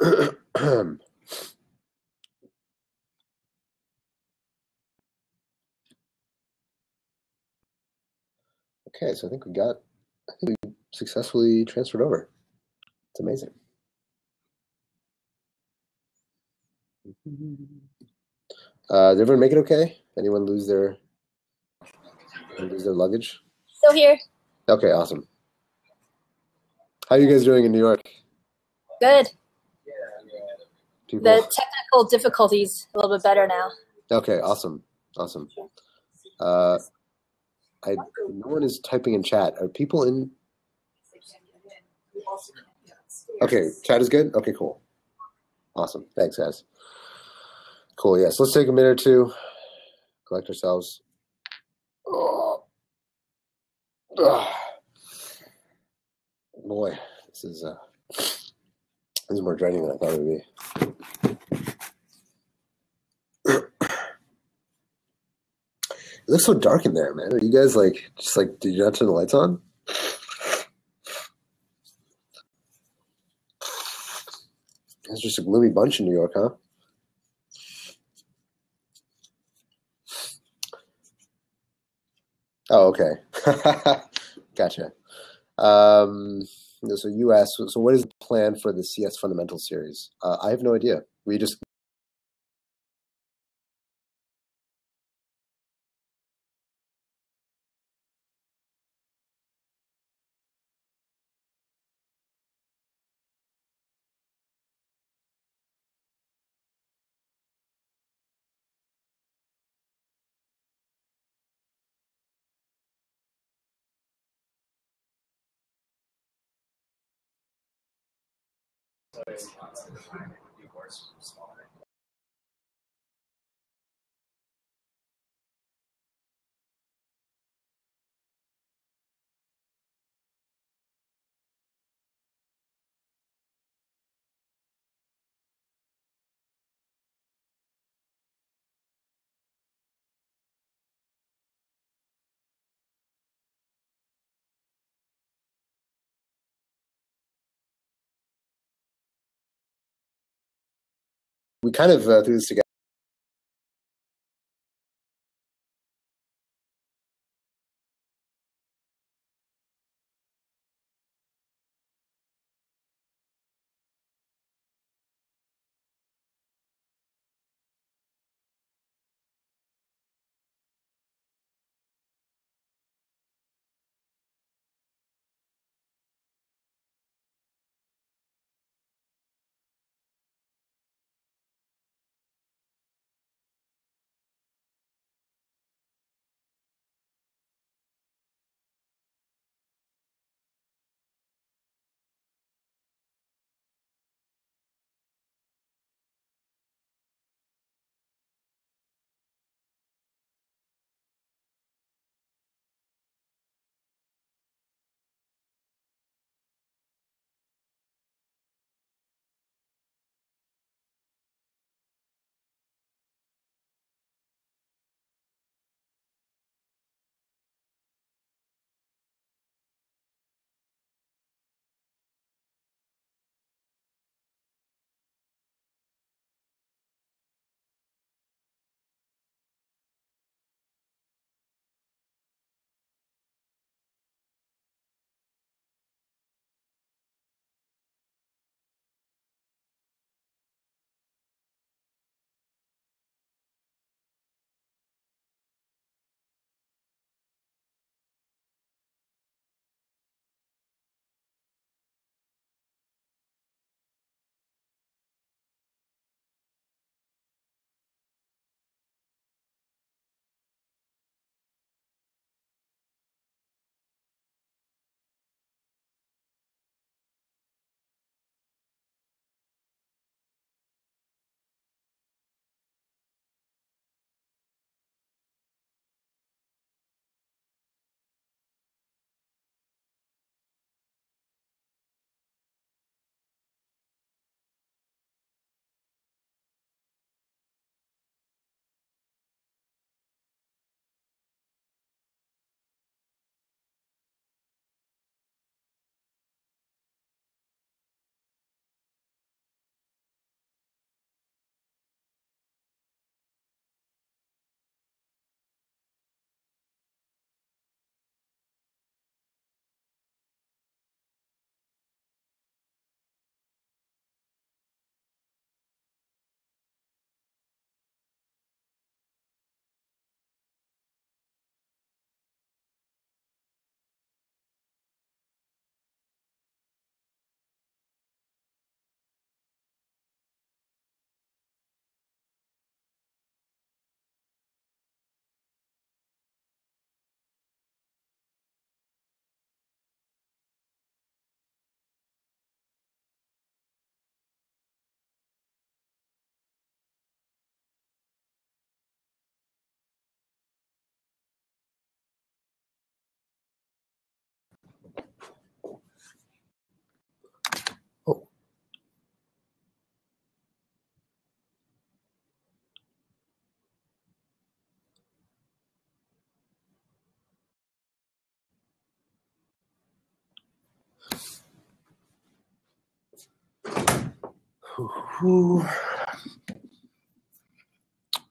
Okay, so I think we successfully transferred over. It's amazing. Did everyone make it okay? Anyone lose their luggage? Still here. Okay, awesome. How are you guys doing in New York? Good. People? The technical difficulties a little bit better now. Okay, awesome. Awesome. No one is typing in chat. Are people in? Okay, chat is good? Okay, cool. Awesome. Thanks, guys. Cool, yes. Let's take a minute or two, collect ourselves. Oh. Boy, this is more draining than I thought it would be. It looks so dark in there, man. Are you guys did you not turn the lights on? It's just a gloomy bunch in New York, huh? Oh, okay. Gotcha. So you asked, so what is the plan for the CS Fundamental series? I have no idea. We just kind of threw this together.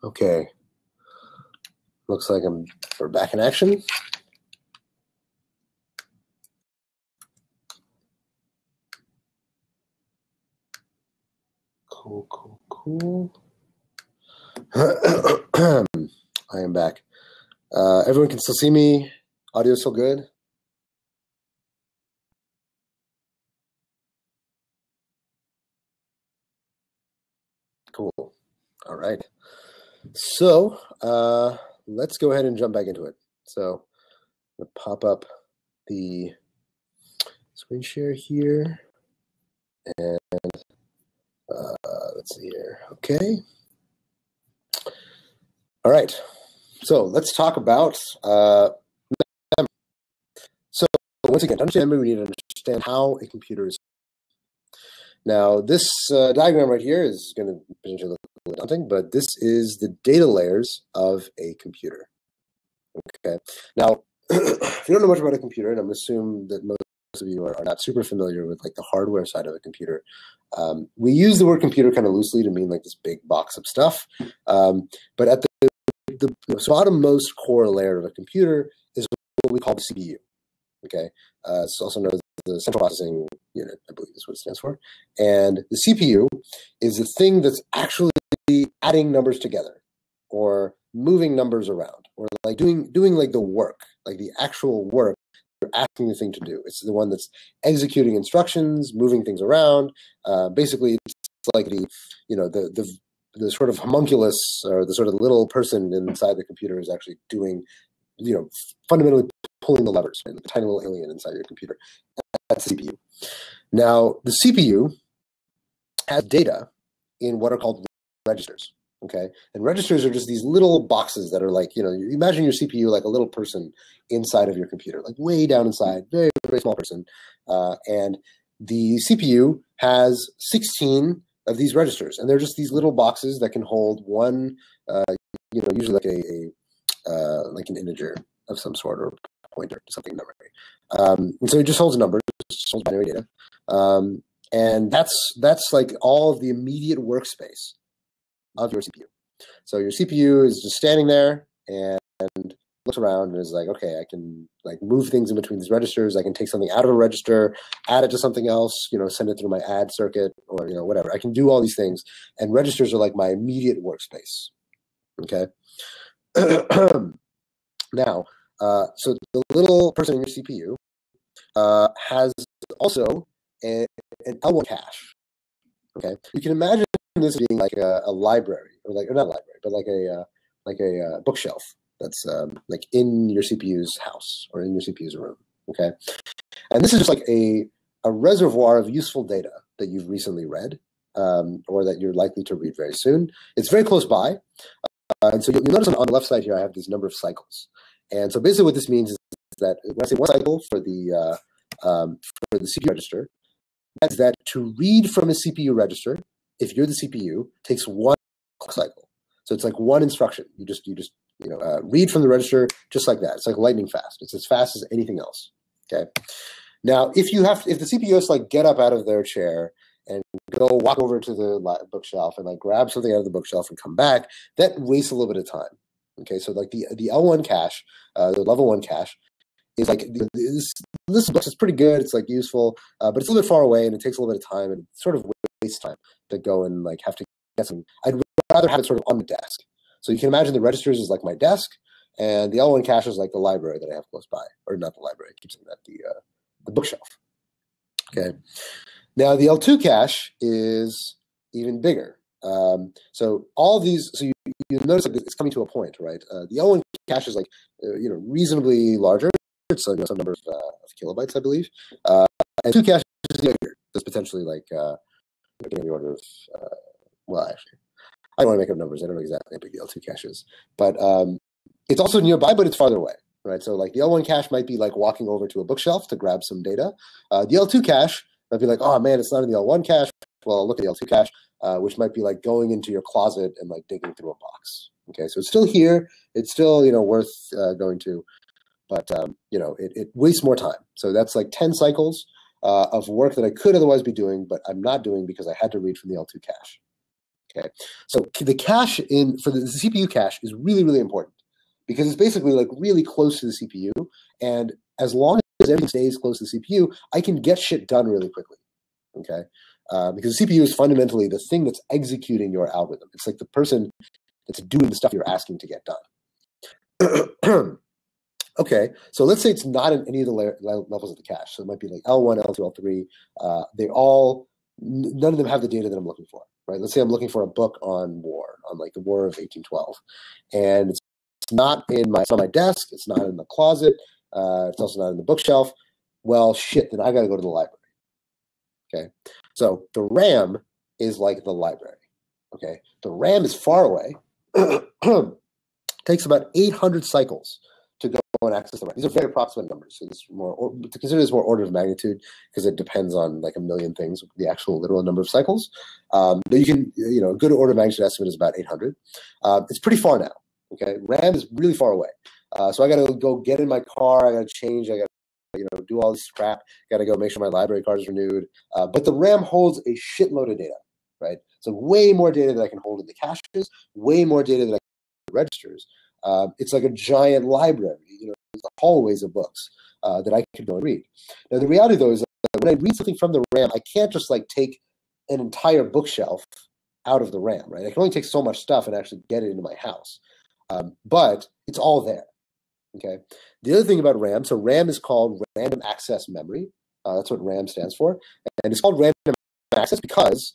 Okay. Looks like we're back in action. Cool. I am back. Everyone can still see me. Audio still good? Cool. All right. So let's go ahead and jump back into it. So I'm going to pop up the screen share here. And let's see here. Okay. All right. So let's talk about memory. So once again, to understand memory, we need to understand how a computer is. Now, this diagram right here is going to potentially look a little daunting, but this is the data layers of a computer. Okay. Now, if you don't know much about a computer, and I'm going to assume that most of you are not super familiar with like the hardware side of a computer, we use the word computer kind of loosely to mean like this big box of stuff. But at the bottommost core layer of a computer is what we call the CPU. Okay, it's also known as the central processing unit, I believe is what it stands for. And the CPU is the thing that's actually adding numbers together, or moving numbers around, or like doing like the work, like the actual work you're asking the thing to do. It's the one that's executing instructions, moving things around. Basically, it's like the sort of homunculus, or the sort of little person inside the computer is actually doing, fundamentally pulling the levers, right? Like the tiny little alien inside your computer. That's the CPU. Now, the CPU has data in what are called registers. Okay, and registers are just these little boxes that are like, you imagine your CPU like a little person inside of your computer, like way down inside, very, very small person. And the CPU has 16 of these registers, and they're just these little boxes that can hold one, usually like like an integer of some sort, or pointer to something in memory. And so it just holds numbers, just holds binary data. And that's like all of the immediate workspace of your CPU. So your CPU is just standing there and looks around and is like, okay, I can like move things in between these registers. I can take something out of a register, add it to something else, send it through my add circuit, or whatever. I can do all these things, and registers are like my immediate workspace. Okay. Now, so the little person in your CPU has also an L1 cache. Okay, you can imagine this being like a library, or not a library, but like a bookshelf that's like in your CPU's house or in your CPU's room. Okay, and this is just like a reservoir of useful data that you've recently read, or that you're likely to read very soon. It's very close by, and so you'll notice on the left side here I have these number of cycles. And so basically what this means is that when I say one cycle for the CPU register, that's that to read from a CPU register, if you're the CPU, takes one clock cycle. So it's like one instruction. You just read from the register just like that. It's like lightning fast. It's as fast as anything else. Okay. Now, if the CPU has to like get up out of their chair and go walk over to the bookshelf and like grab something out of the bookshelf and come back, that wastes a little bit of time. Okay, so like the L1 cache, the level 1 cache, is like this book is pretty good. It's like useful, but it's a little bit far away, and it takes a little bit of time, and it sort of wastes time to go and like have to get some. I'd rather have it sort of on the desk. So you can imagine the registers is like my desk, and the L1 cache is like the library that I have close by, or not the library. I keep saying that, the bookshelf. Okay, now the L2 cache is even bigger. So all these, so you notice that it's coming to a point, right? The L1 cache is like, reasonably larger. It's like some number of kilobytes, I believe. And 2 cache is bigger. It's potentially like, in the order of, well, actually, I don't want to make up numbers. I don't know exactly how big the L2 cache is, but it's also nearby, but it's farther away, right? So like the L1 cache might be like walking over to a bookshelf to grab some data. The L2 cache might be like, oh man, it's not in the L1 cache. Well, I'll look at the L2 cache, which might be like going into your closet and like digging through a box. Okay, so it's still here. It's still, worth going to, but, it wastes more time. So that's like 10 cycles. of work that I could otherwise be doing, but I'm not doing because I had to read from the L2 cache. Okay, so the cache for the CPU cache is really, really important because it's basically like really close to the CPU, and as long as everything stays close to the CPU, I can get shit done really quickly. Okay, because the CPU is fundamentally the thing that's executing your algorithm. It's like the person that's doing the stuff you're asking to get done. Okay, so let's say it's not in any of the levels of the cache. So it might be like L1, L2, L3. None of them have the data that I'm looking for, right? Let's say I'm looking for a book on war, on like the War of 1812. And it's not on my desk. It's not in the closet. It's also not in the bookshelf. Well, shit, then I got to go to the library. Okay, so the RAM is like the library. Okay, the RAM is far away. Takes about 800 cycles to go and access the RAM. These are very approximate numbers, so this to consider this more order of magnitude because it depends on like a million things, the actual literal number of cycles. But you can, a good order of magnitude estimate is about 800. It's pretty far now. Okay, RAM is really far away. So I got to go get in my car. I got to change. I got to do all this crap. Got to go make sure my library card is renewed. But the RAM holds a shitload of data, right? So way more data than I can hold in the caches, way more data than I can hold in registers. It's like a giant library, the hallways of books that I could go and read. Now, the reality, though, is that when I read something from the RAM, I can't just like take an entire bookshelf out of the RAM, right? I can only take so much stuff and actually get it into my house. But it's all there, okay? The other thing about RAM, so RAM is called random access memory. That's what RAM stands for. And it's called random access because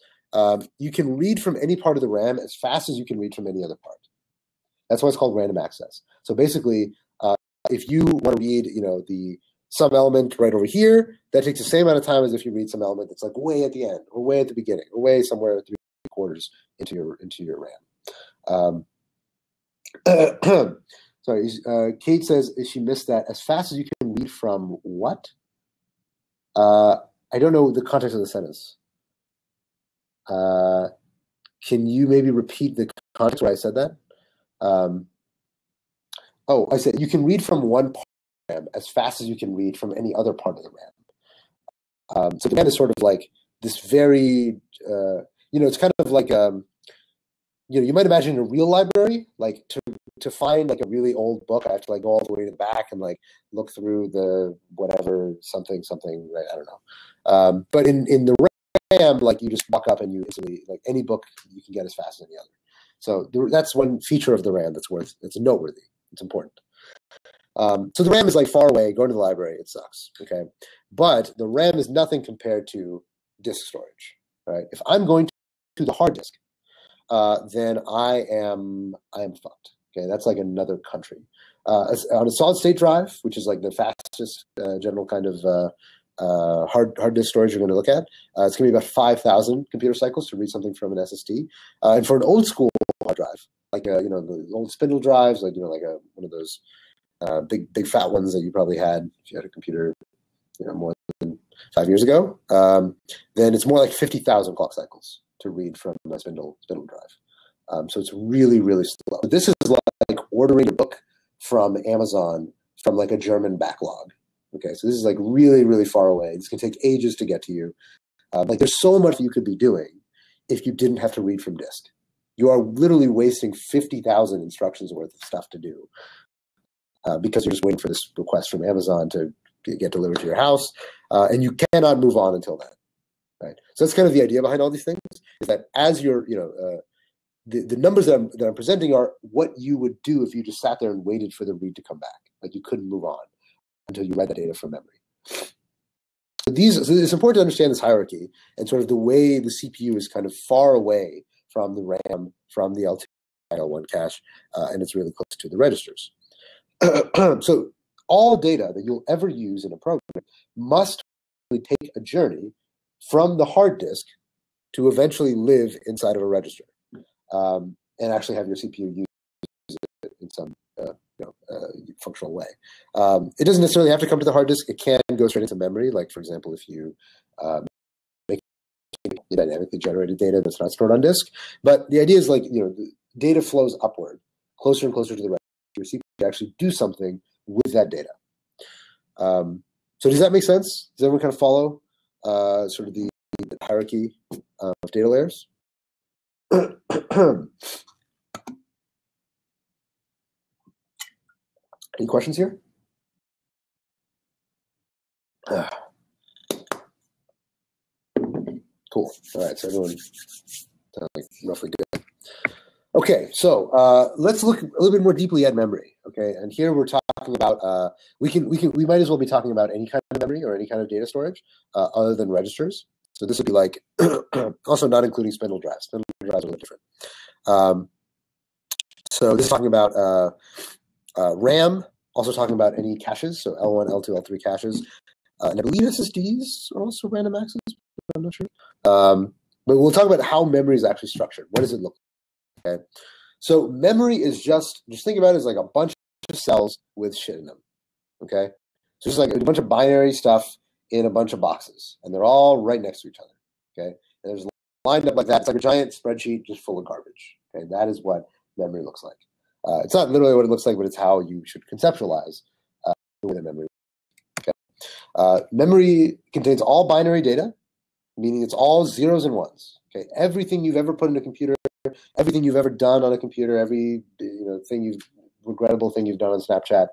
you can read from any part of the RAM as fast as you can read from any other part. That's why it's called random access. So basically, if you want to read, some element right over here, that takes the same amount of time as if you read some element that's like way at the end, or way at the beginning, or way somewhere 3/4 into your RAM. Sorry, Kate says she missed that. As fast as you can read from what? I don't know the context of the sentence. Can you maybe repeat the context where I said that? I said you can read from one part of the RAM as fast as you can read from any other part of the RAM. So the RAM is sort of like this very, it's kind of like, you might imagine a real library, like to find like a really old book, I have to like go all the way to the back and like look through the whatever, something, right? I don't know. But in the RAM, like you just walk up and you instantly, like any book you can get as fast as any other. So that's one feature of the RAM that's noteworthy. It's important. So the RAM is like far away. Going to the library, it sucks. Okay, but the RAM is nothing compared to disk storage. Right? If I'm going to the hard disk, then I am fucked. Okay, that's like another country. On a solid state drive, which is like the fastest general kind of hard disk storage you're going to look at, it's going to be about 5,000 computer cycles to read something from an SSD. And for an old school hard drive, like the old spindle drives, like like one of those big fat ones that you probably had if you had a computer, more than 5 years ago, then it's more like 50,000 clock cycles to read from a spindle drive. So it's really, really slow. This is like ordering a book from Amazon from like a German backlog. Okay, so this is like really, really far away. This can take ages to get to you. Like there's so much you could be doing if you didn't have to read from disk. You are literally wasting 50,000 instructions worth of stuff to do because you're just waiting for this request from Amazon to get delivered to your house, and you cannot move on until then. Right. So that's kind of the idea behind all these things, is that as you're, the numbers that I'm presenting are what you would do if you just sat there and waited for the read to come back. Like you couldn't move on until you read the data from memory. So it's important to understand this hierarchy and sort of the way the CPU is kind of far away from the RAM, from the L2, L1 cache, and it's really close to the registers. So all data that you'll ever use in a program must take a journey from the hard disk to eventually live inside of a register, and actually have your CPU use it in some functional way. It doesn't necessarily have to come to the hard disk. It can go straight into memory. Like, for example, if you make dynamically generated data that's not stored on disk. But the idea is like, the data flows upward, closer and closer to the register. Your CPU can actually do something with that data. So does that make sense? Does everyone kind of follow? sort of the hierarchy of data layers. Any questions here? Cool. All right, so everyone sounds like roughly good. Okay, so let's look a little bit more deeply at memory. Okay, and here we're talking about we might as well be talking about any kind of memory or any kind of data storage other than registers. So this would be like also not including spindle drives. Spindle drives are a little different. So this is talking about RAM. Also talking about any caches. So L1, L2, L3 caches. And I believe SSDs are also random access. I'm not sure. But we'll talk about how memory is actually structured. What does it look like? Okay. So memory is just think about it as like a bunch of cells with shit in them. Okay. So it's like a bunch of binary stuff in a bunch of boxes, and they're all right next to each other. Okay. And there's lined up like that. It's like a giant spreadsheet just full of garbage. Okay. That is what memory looks like. It's not literally what it looks like, but it's how you should conceptualize the way that memory. Okay. Memory contains all binary data, meaning it's all zeros and ones. Okay. Everything you've ever put in a computer, everything you've ever done on a computer, every regrettable thing you've done on Snapchat,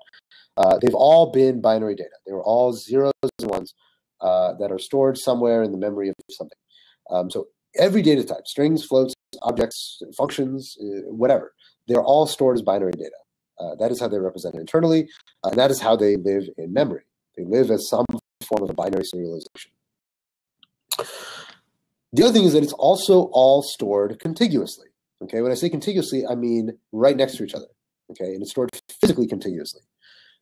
they've all been binary data. They were all zeros and ones that are stored somewhere in the memory of something. So every data type, strings, floats, objects, functions, whatever, they're all stored as binary data. That is how they're represented internally, and that is how they live in memory. They live as some form of a binary serialization. The other thing is that it's also all stored contiguously. Okay, when I say contiguously, I mean right next to each other. Okay, and it's stored physically contiguously,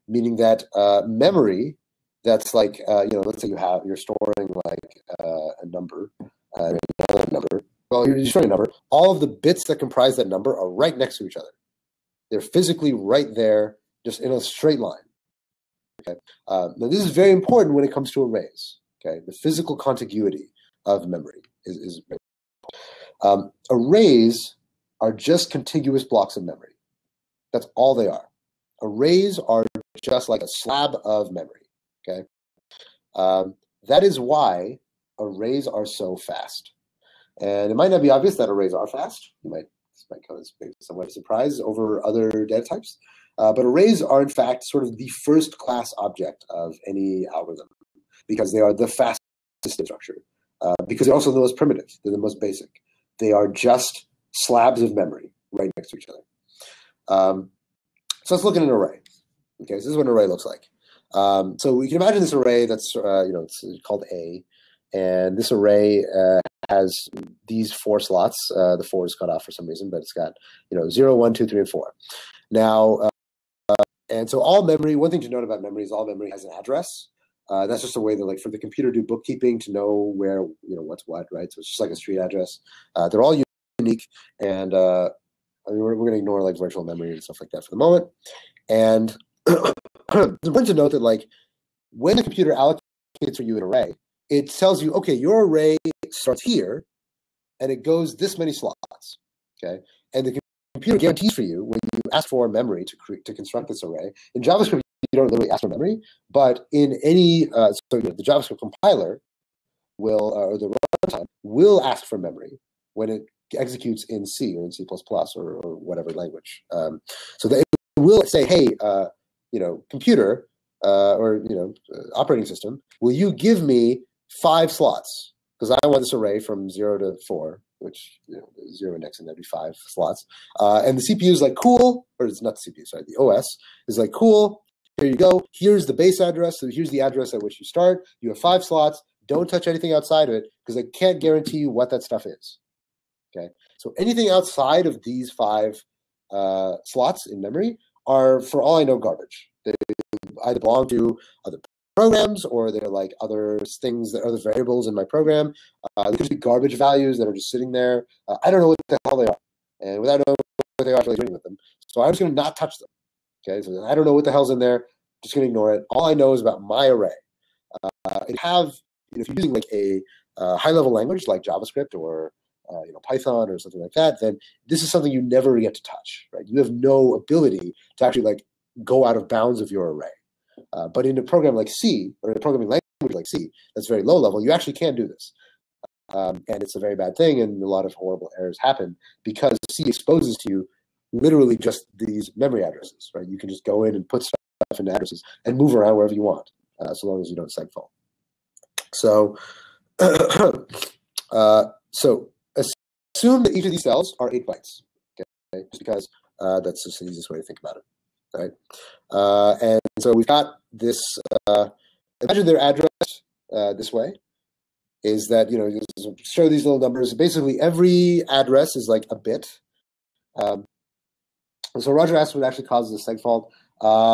meaning that memory that's like let's say you're storing like a number, another number. Well, you're storing a number. All of the bits that comprise that number are right next to each other. They're physically right there, just in a straight line. Okay. Now this is very important when it comes to arrays. Okay, the physical contiguity of memory is very important. Arrays are just contiguous blocks of memory. That's all they are. Arrays are just like a slab of memory. Okay, that is why arrays are so fast. And it might not be obvious that arrays are fast. This might come as somewhat of a surprise over other data types. But arrays are, in fact, sort of the first class object of any algorithm because they are the fastest data structure. Because they're also the most primitive. They're the most basic. They are just slabs of memory right next to each other. So let's look at an array. Okay, so this is what an array looks like. So we can imagine this array that's, it's called A. And this array has these 4 slots. The 4 is cut off for some reason, but it's got 0, 1, 2, 3, and 4. Now, and so all memory. One thing to note about memory is all memory has an address. That's just a way that, like, for the computer to do bookkeeping to know where what's what, right? So it's just like a street address. They're all unique, and we're going to ignore like virtual memory and stuff like that for the moment. And it's important to note that, like, when the computer allocates for you an array, it tells you, okay, your array starts here, and it goes this many slots, okay? And the computer guarantees for you when you ask for memory to construct this array. In JavaScript, you don't literally ask for memory, but in any the JavaScript compiler will, or the runtime will ask for memory when it executes in C or in C++ or whatever language. So that it will say, hey, computer or operating system, will you give me 5 slots? Because I want this array from 0 to 4, which 0 index, and that'd be 5 slots. And the CPU is like, cool, or it's not the CPU, sorry, the OS is like, cool, here you go. Here's the base address. So here's the address at which you start. You have 5 slots. Don't touch anything outside of it because I can't guarantee you what that stuff is. Okay, so anything outside of these 5 slots in memory are, for all I know, garbage. They either belong to other programs, or they're like other things, that other variables in my program. They could be garbage values that are just sitting there. I don't know what the hell they are, and without knowing what they're actually doing with them, so I'm just going to not touch them. Okay, so I don't know what the hell's in there. Just going to ignore it. All I know is about my array. If you're using like a high-level language like JavaScript or Python or something like that, then this is something you never get to touch. Right? You have no ability to actually like go out of bounds of your array. But in a program like C, or a programming language language like C that's very low level, you actually can do this. And it's a very bad thing, and a lot of horrible errors happen because C exposes to you literally just these memory addresses, right? You can just go in and put stuff into addresses and move around wherever you want, so long as you don't segfault. So, so assume that each of these cells are 8 bytes, okay? Just because that's just the easiest way to think about it, right? And so we've got this, imagine their address this way, is that, show these little numbers. Basically, every address is like a bit. So Roger asked what actually causes a segfault.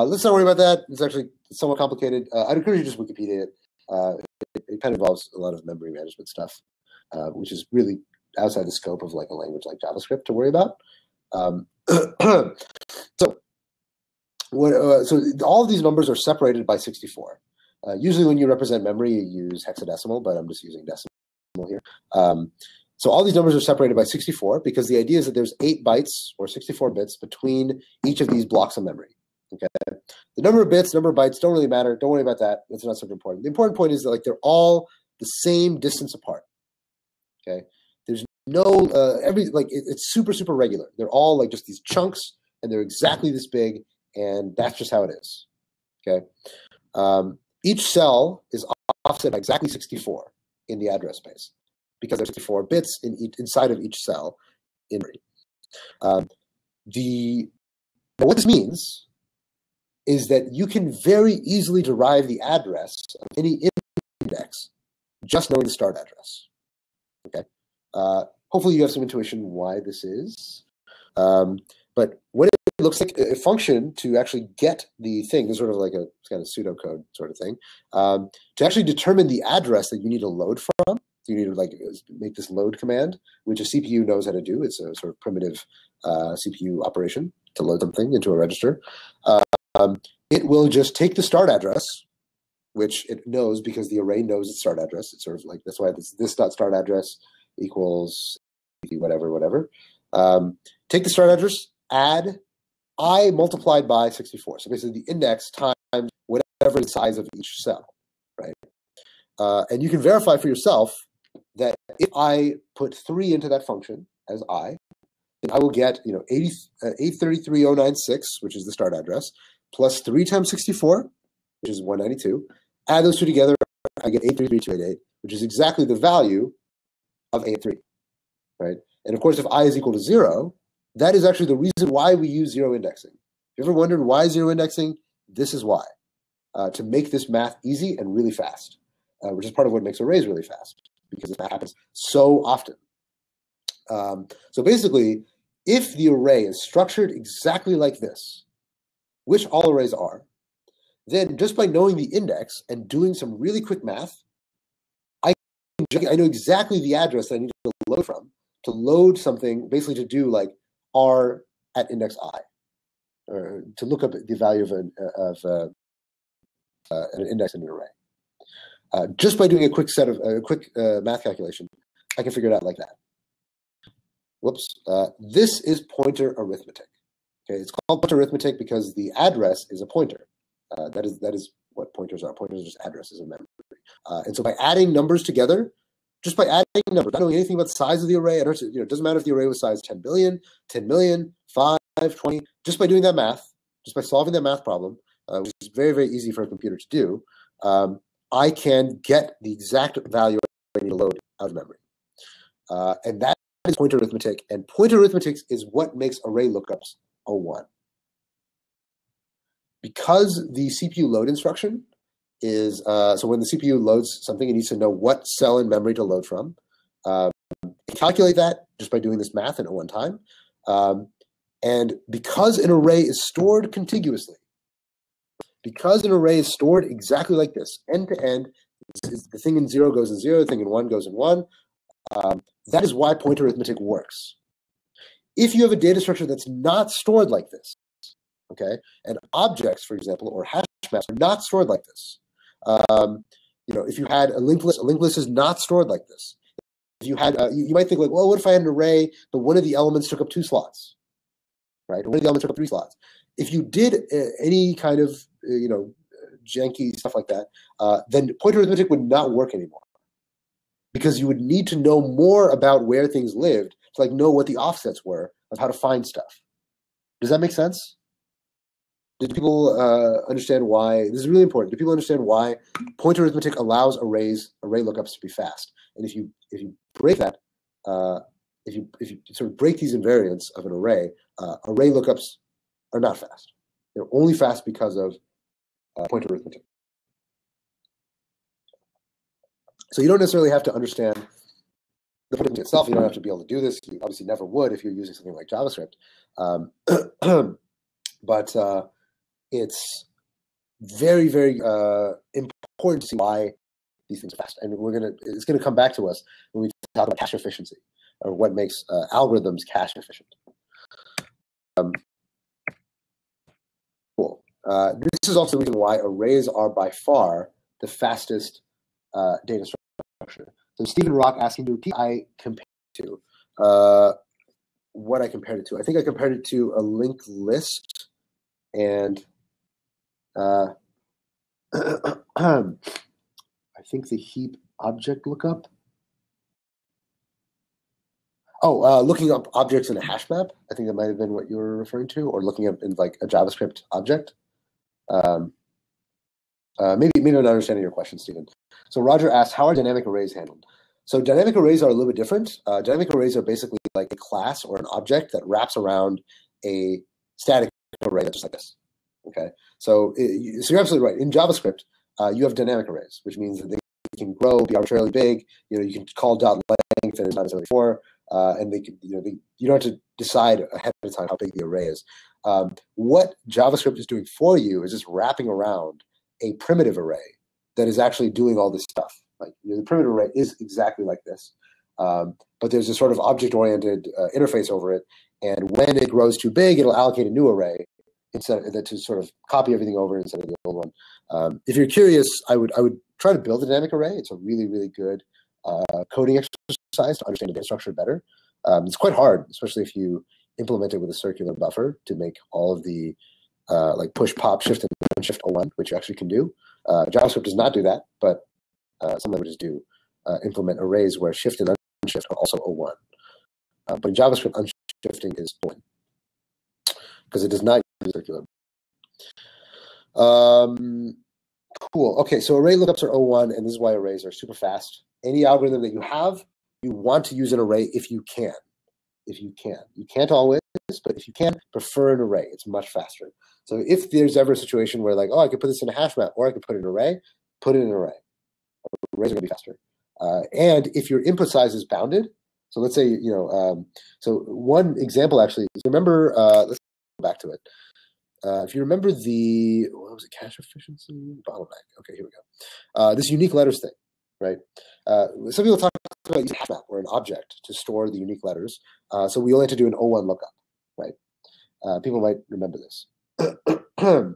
Let's not worry about that. It's actually somewhat complicated. I'd encourage you to just Wikipedia it. It kind of involves a lot of memory management stuff, which is really outside the scope of like a language like JavaScript to worry about. So all of these numbers are separated by 64. Usually when you represent memory, you use hexadecimal, but I'm just using decimal here. So all these numbers are separated by 64 because the idea is that there's 8 bytes or 64 bits between each of these blocks of memory. Okay, the number of bits, number of bytes don't really matter. Don't worry about that. That's not super important. The important point is that like they're all the same distance apart. Okay, there's no it's super regular. They're all like just these chunks, and they're exactly this big, and that's just how it is. Okay, each cell is offset by exactly 64 in the address space because there's 64 bits inside of each cell in memory. What this means is that you can very easily derive the address of any index just knowing the start address. Okay. Hopefully you have some intuition why this is. But what it looks like, a function to actually get the thing, is sort of like a kind of pseudocode sort of thing, to actually determine the address that you need to load from. You need to like make this load command, which a CPU knows how to do. It's a sort of primitive CPU operation to load something into a register. It will just take the start address, which it knows because the array knows its start address. It's sort of like, that's why this dot start address equals whatever. Take the start address, add I multiplied by 64. So basically the index times whatever the size of each cell, right? And you can verify for yourself that if I put 3 into that function as I, then I will get 833,096, which is the start address, plus 3 times 64, which is 192. Add those two together, I get 833,288, which is exactly the value of 83, right? And of course, if I is equal to 0, that is actually the reason why we use zero indexing. If you ever wondered why zero indexing, this is why. To make this math easy and really fast, which is part of what makes arrays really fast, because this happens so often. So basically, if the array is structured exactly like this, which all arrays are, then just by knowing the index and doing some really quick math, I know exactly the address that I need to load from to load something, basically to do like R at index I, or to look up the value of an index in an array. Just by doing a quick math calculation, I can figure it out like that. Whoops. This is pointer arithmetic. Okay, it's called pointer arithmetic because the address is a pointer. That is what pointers are. Pointers are just addresses in memory. And so by adding numbers together, just by adding numbers, not knowing anything about the size of the array, it doesn't matter if the array was size 10 billion, 10 million, 5, 20. Just by doing that math, just by solving that math problem, which is very, very easy for a computer to do, I can get the exact value I need to load out of memory. And that is pointer arithmetic. And pointer arithmetic is what makes array lookups a 1. Because the CPU load instruction is, so when the CPU loads something, it needs to know what cell in memory to load from. Calculate that just by doing this math at one time. And because an array is stored contiguously, because an array is stored exactly like this, end to end, the thing in 0 goes in 0, the thing in 1 goes in 1, that is why pointer arithmetic works. If you have a data structure that's not stored like this, okay, and objects, for example, or hash maps are not stored like this. If you had a linked list is not stored like this. If you had, you might think like, well, what if I had an array, but one of the elements took up 2 slots, right? Or one of the elements took up 3 slots. If you did any kind of, janky stuff like that, then pointer arithmetic would not work anymore, because you would need to know more about where things lived to like know what the offsets were of how to find stuff. Does that make sense? Did people understand why? This is really important. Do people understand why pointer arithmetic allows array lookups to be fast? And if you break that, if you sort of break these invariants of an array, array lookups are not fast. They're only fast because of pointer arithmetic. So you don't necessarily have to understand the pointer itself. You don't have to be able to do this. You obviously never would if you're using something like JavaScript. But it's very, very important to see why these things are fast. And it's gonna come back to us when we talk about cache efficiency, or what makes algorithms cache efficient. Cool. This is also the reason why arrays are by far the fastest data structure. So Stephen Rock asking, to I compared to what I compared it to. I think I compared it to a linked list and I think the heap object lookup. Oh, looking up objects in a hash map. I think that might have been what you were referring to, or looking up in like a JavaScript object. Maybe I'm not understanding your question, Stephen. So Roger asked, how are dynamic arrays handled? So dynamic arrays are a little bit different. Dynamic arrays are basically like a class or an object that wraps around a static array that's just like this. Okay, so you're absolutely right. In JavaScript, you have dynamic arrays, which means that they can grow, be arbitrarily big. You can call dot length and it's not necessarily 4, and they can, you don't have to decide ahead of time how big the array is. What JavaScript is doing for you is just wrapping around a primitive array that is actually doing all this stuff. Like the primitive array is exactly like this, but there's a sort of object-oriented interface over it, and when it grows too big, it'll allocate a new array instead to sort of copy everything over instead of the old one. If you're curious, I would try to build a dynamic array. It's a really, really good coding exercise to understand the data structure better. It's quite hard, especially if you implement it with a circular buffer to make all of the like push, pop, shift, and unshift O1, which you actually can do. JavaScript does not do that, but some languages do implement arrays where shift and unshift are also O1. But in JavaScript, unshifting is O1 because it does not use circular. Cool. Okay, so array lookups are O1, and this is why arrays are super fast. Any algorithm that you have, you want to use an array if you can. If you can. You can't always, but if you can, prefer an array. It's much faster. So if there's ever a situation where like, oh, I could put this in a hash map, or I could put it in an array, put it in an array. Arrays are going to be faster. And if your input size is bounded, so let's say, so one example actually, remember, let's go back to it. If you remember what was it, cache efficiency? Bottleneck. Okay, here we go. This unique letters thing, right? Some people talk about using a hash map or an object to store the unique letters. So we only have to do an O1 lookup, right? People might remember this. Roger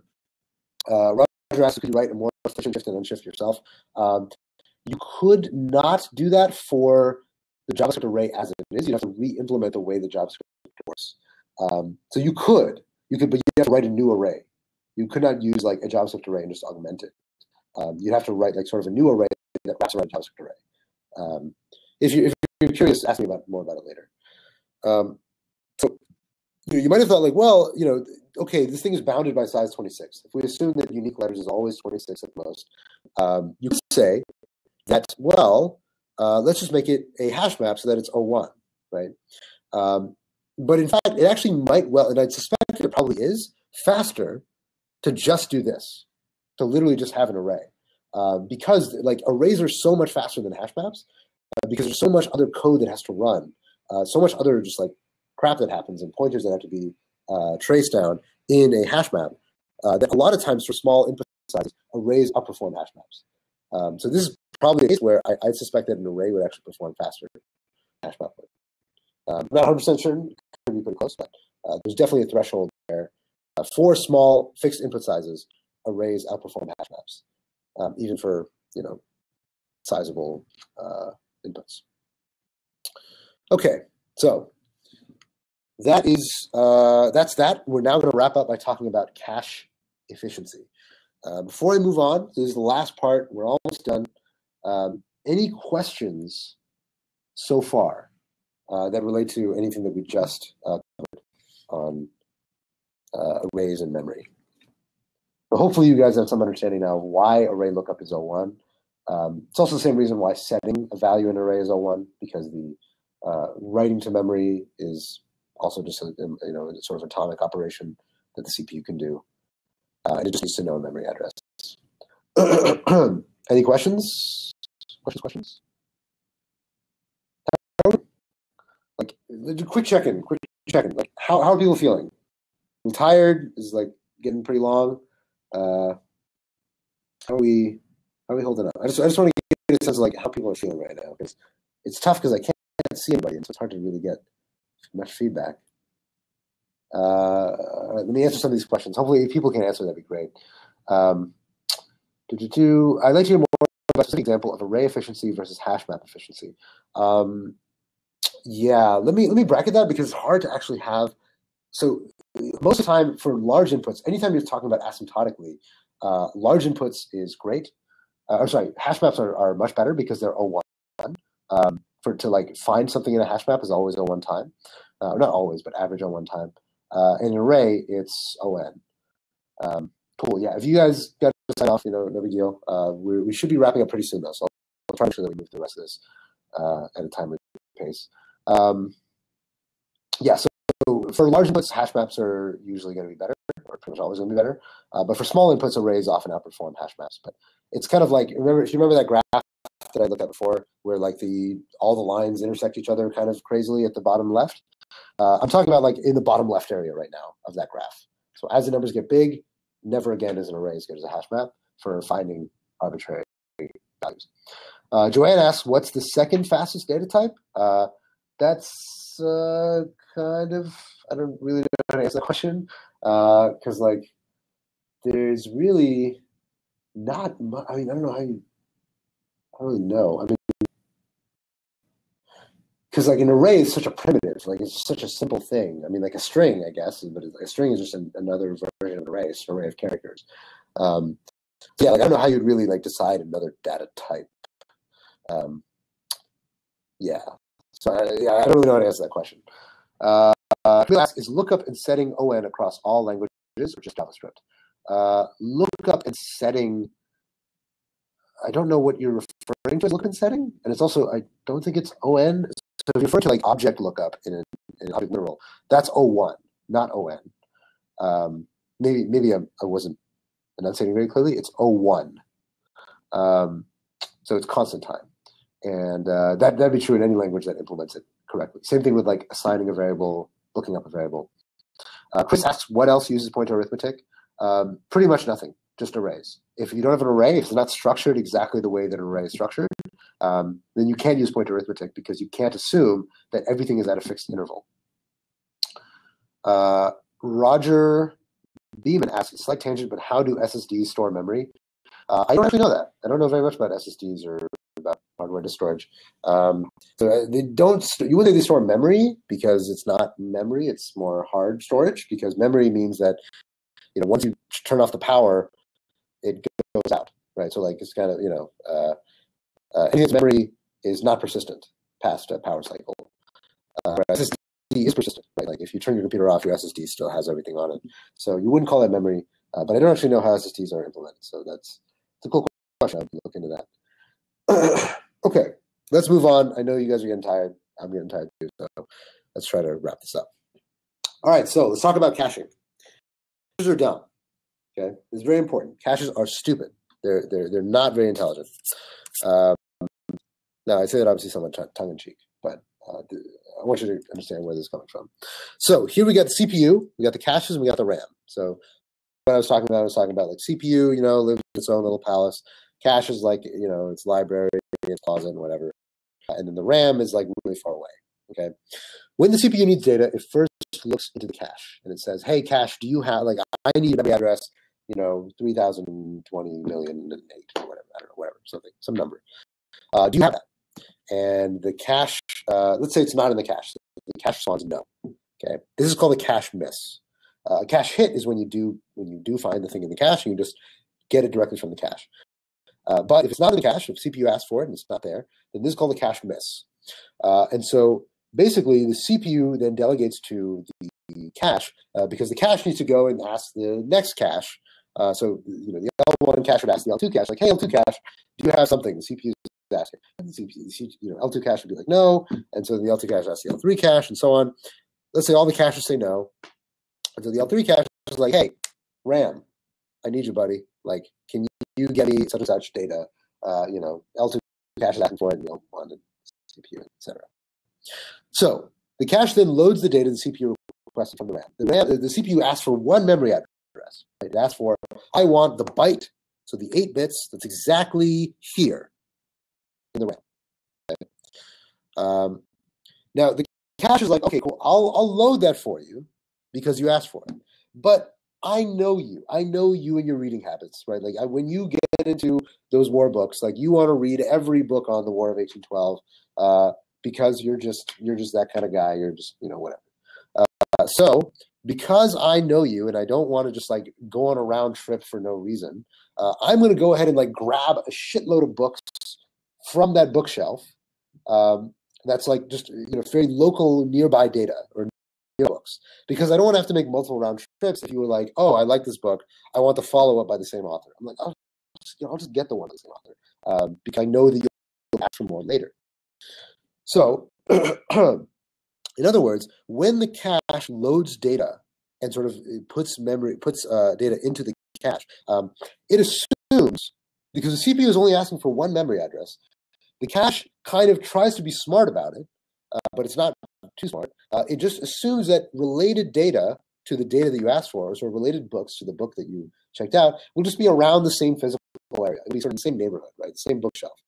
asked, could you write a more efficient shift and unshift yourself? You could not do that for the JavaScript array as it is. You'd have to re-implement the way the JavaScript works. So you could, but you have to write a new array. You could not use like a JavaScript array and just augment it. You'd have to write like sort of a new array that wraps around a JavaScript array. If you're curious, ask me more about it later. So you might have thought like, well, okay, this thing is bounded by size 26. If we assume that unique letters is always 26 at most, you could say that, well, let's just make it a hash map so that it's O1, right? But in fact, it actually might and I suspect it probably is faster to just do this, to literally just have an array. Because like arrays are so much faster than hash maps, because there's so much other code that has to run, so much other just like crap that happens and pointers that have to be traced down in a hash map, that a lot of times for small input sizes, arrays outperform hash maps. So this is probably a case where I suspect that an array would actually perform faster than hash map would. Not 100% certain, could be pretty close, but there's definitely a threshold there. For small fixed input sizes, arrays outperform hash maps, even for sizable inputs. Okay, so that's that. We're now going to wrap up by talking about cache efficiency. Before I move on, this is the last part. We're almost done. Any questions so far that relate to anything that we just covered on arrays and memory? So hopefully you guys have some understanding now of why array lookup is O1. It's also the same reason why setting a value in an array is O1, because the writing to memory is also just a sort of atomic operation that the CPU can do. And it just needs to know a memory address. Any questions? Questions? Like, quick check-in. Like, how are people feeling? I'm tired. Is like getting pretty long. How are we holding up? I just want to get a sense of like how people are feeling right now, because it's tough because I can't see anybody, and so it's hard to really get much feedback. Let me answer some of these questions. Hopefully, if people can answer, that'd be great. I'd like to hear more about a specific example of array efficiency versus hash map efficiency. Yeah, let me bracket that, because it's hard to actually have. So most of the time for large inputs, anytime you're talking about asymptotically, large inputs is great. Hash maps are much better because they're O1. To like find something in a hash map is always O1 time. Not always, but average O1 time. In an array, it's ON. Cool. Yeah. If you guys got to sign off, no big deal. We should be wrapping up pretty soon, though. So I'll try to make sure that we move the rest of this at a timely pace. Yeah. So for large inputs, hash maps are usually going to be better, or pretty much always going to be better. But for small inputs, arrays often outperform hash maps. But it's kind of like, if you remember that graph that I looked at before, where like all the lines intersect each other kind of crazily at the bottom left. I'm talking about like in the bottom left area right now of that graph. So as the numbers get big, never again is an array as good as a hash map for finding arbitrary values. Joanne asks, what's the second fastest data type? That's kind of, I don't really know how to answer that question, because like there's really not much. I mean, I don't know how you. I don't really know. I mean, because like an array is such a primitive, like it's such a simple thing. I mean, like a string, I guess, but a string is just another version of an array. It's an array of characters. Yeah, like I don't know how you'd really like decide another data type. Yeah, so I don't really know how to answer that question. People ask, is lookup and setting ON across all languages or just JavaScript? Lookup and setting, I don't know what you're referring to as lookup and setting, and it's also, I don't think it's ON. So if you refer to like object lookup in an object literal, that's O1, not ON. Maybe I wasn't enunciating very clearly. It's O1. So it's constant time. And that'd be true in any language that implements it correctly. Same thing with like assigning a variable, looking up a variable. Chris asks, what else uses pointer arithmetic? Pretty much nothing, just arrays. If you don't have an array, if it's not structured exactly the way that an array is structured, then you can't use pointer arithmetic because you can't assume that everything is at a fixed interval. Roger Beeman asks, it's like tangent, but how do SSDs store memory? I don't actually know that. I don't know very much about SSDs or about hardware disk storage. So they don't. You wouldn't say they store memory because it's not memory. It's more hard storage, because memory means that once you turn off the power, it goes out, right? So like it's kind of anything that's memory is not persistent past a power cycle. SSD is persistent, right? Like if you turn your computer off, your SSD still has everything on it. So you wouldn't call that memory, but I don't actually know how SSDs are implemented. So it's a cool question. I'd look into that. Okay, let's move on. I know you guys are getting tired. I'm getting tired too. So let's try to wrap this up. All right, so let's talk about caching. Caches are dumb. Okay, it's very important. Caches are stupid. They're not very intelligent. Now I say that obviously somewhat tongue in cheek, but I want you to understand where this is coming from. So here we got the CPU, we got the caches, and we got the RAM. So what I was talking about like CPU, lives in its own little palace. Cache is like, its library, its closet, and whatever. And then the RAM is like really far away. Okay. When the CPU needs data, it first looks into the cache and it says, hey, cache, do you have, like, I need a memory address, 3020 million and 8 or whatever. I don't know, whatever, some number. Do you have that? And the cache, let's say it's not in the cache. The cache responds no. Okay. This is called a cache miss. A cache hit is when you do find the thing in the cache and you just get it directly from the cache. But if it's not in the cache, if CPU asks for it and it's not there, then this is called a cache miss. And so basically, the CPU then delegates to the cache because the cache needs to go and ask the next cache. So the L1 cache would ask the L2 cache, like, "Hey, L2 cache, do you have something?" The CPU is asking. And the CPU, L2 cache would be like, "No," and so the L2 cache asks the L3 cache, and so on. Let's say all the caches say no, and so the L3 cache is like, "Hey, RAM, I need you, buddy. Like, can you get me such and such data?" L2 cache is asking for it, and L1 and CPU, etc. So the cache then loads the data the CPU requested from the RAM. The CPU asks for one memory address. Right? It asks for, I want the byte, so the 8 bits that's exactly here in the RAM. Okay? Now the cache is like, okay, cool, I'll load that for you because you asked for it. But I know you and your reading habits, right? Like when you get into those war books, like you want to read every book on the War of 1812 because you're just that kind of guy. You're just whatever. So because I know you and I don't want to just like go on a round trip for no reason, I'm going to go ahead and like grab a shitload of books from that bookshelf. That's like just very local nearby data or books, because I don't want to have to make multiple round trips. If you were like, "Oh, I like this book, I want the follow up by the same author," I'm like, I'll just get the one by the same author because I know that you'll ask for more later. So, in other words, when the cache loads data and sort of puts data into the cache, it assumes, because the CPU is only asking for one memory address, the cache kind of tries to be smart about it, but it's not too smart. It just assumes that related data to the data that you asked for, or sort of related books to the book that you checked out, will just be around the same physical area. It'll be sort of the same neighborhood, right? The same bookshelf.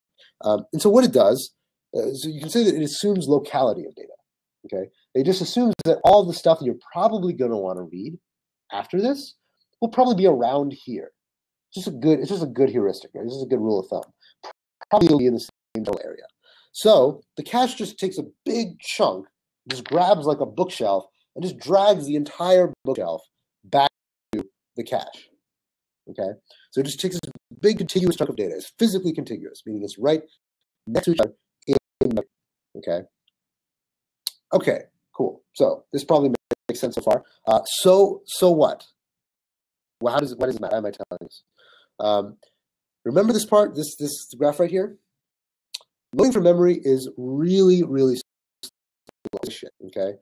And so what it does, so you can say that it assumes locality of data. Okay, it just assumes that all the stuff that you're probably going to want to read after this will probably be around here. It's just a good heuristic. Right? This is a good rule of thumb. Probably be in the same general area. So the cache just takes a big chunk, just grabs like a bookshelf, and just drags the entire bookshelf back to the cache. Okay, so it just takes this big contiguous chunk of data. It's physically contiguous, meaning it's right next to each other in memory. Okay, cool. So this probably makes sense so far. So what? Well, why does it matter? Why am I telling this? Remember this part, this graph right here? Loading from memory is really, really slow shit, okay?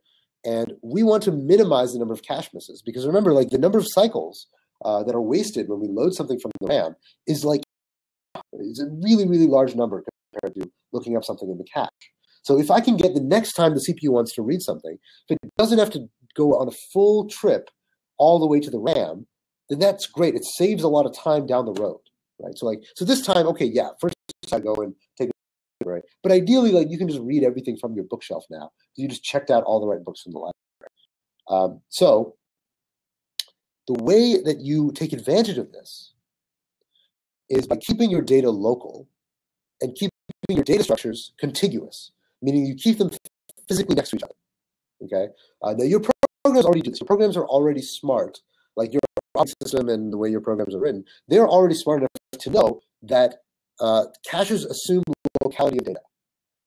And we want to minimize the number of cache misses, because remember, like the number of cycles that are wasted when we load something from the RAM is like, it's a really, really large number compared to looking up something in the cache. So if I can get the next time the CPU wants to read something, if it doesn't have to go on a full trip all the way to the RAM, then that's great. It saves a lot of time down the road, right? So this time, okay, yeah, first I go and take a right, but ideally, like you can just read everything from your bookshelf now. You just checked out all the right books from the library. So the way that you take advantage of this is by keeping your data local and keeping your data structures contiguous, meaning you keep them physically next to each other. Okay. Now your programs already do this. Your programs are already smart, like your operating system and the way your programs are written. They're already smart enough to know that caches assume locality of data,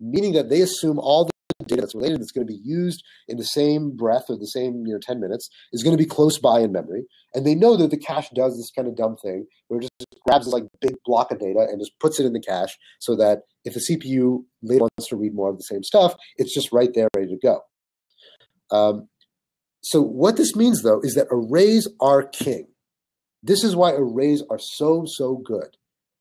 meaning that they assume all the data that's related that's going to be used in the same breath or the same 10 minutes is going to be close by in memory. And they know that the cache does this kind of dumb thing where it just grabs this like big block of data and just puts it in the cache so that if the CPU later wants to read more of the same stuff, it's just right there ready to go. So what this means, though, is that arrays are king. This is why arrays are so good,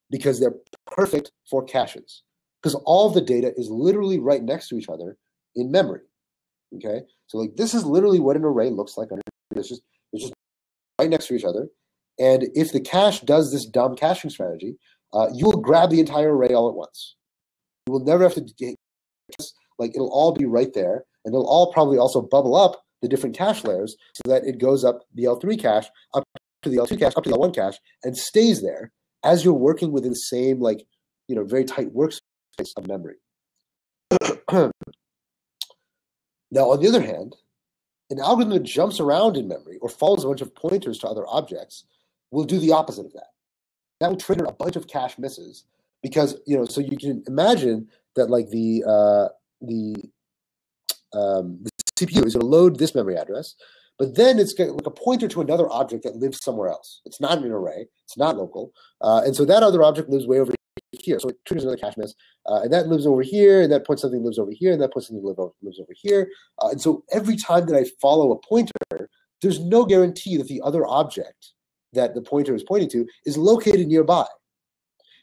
because they're perfect for caches, because all the data is literally right next to each other in memory. Okay, so like this is literally what an array looks like. It's just right next to each other. And if the cache does this dumb caching strategy, you will grab the entire array all at once. You will never have to like it'll all be right there, and they'll all probably also bubble up the different cache layers so that it goes up the L3 cache, up to the L2 cache, up to the L1 cache, and stays there as you're working within the same very tight workspace of memory. Now, on the other hand, an algorithm that jumps around in memory or follows a bunch of pointers to other objects will do the opposite of that. that will trigger a bunch of cache misses because, so you can imagine that like the CPU is going to load this memory address, but then it's got like a pointer to another object that lives somewhere else. It's not an array. It's not local. And so that other object lives way over here. So it triggers another cache miss. And that lives over here, and that point something lives over here, and that point something lives over here. And so every time that I follow a pointer, there's no guarantee that the other object that the pointer is pointing to is located nearby.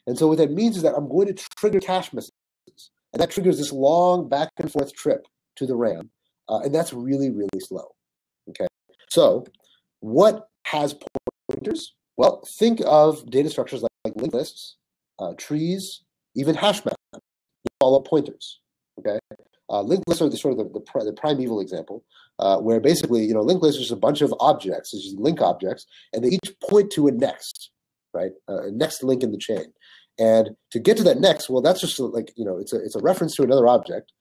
And so what that means is that I'm going to trigger cache misses. And that triggers this long back and forth trip to the RAM. And that's really, really slow. Okay. So what has pointers? Well, think of data structures like linked lists, trees, even hash maps. Follow pointers. Okay. Linked lists are the primeval example, where basically, linked lists are just a bunch of objects, it's just link objects, and they each point to a next, right? A next link in the chain. And to get to that next, well, that's just like, it's a reference to another object,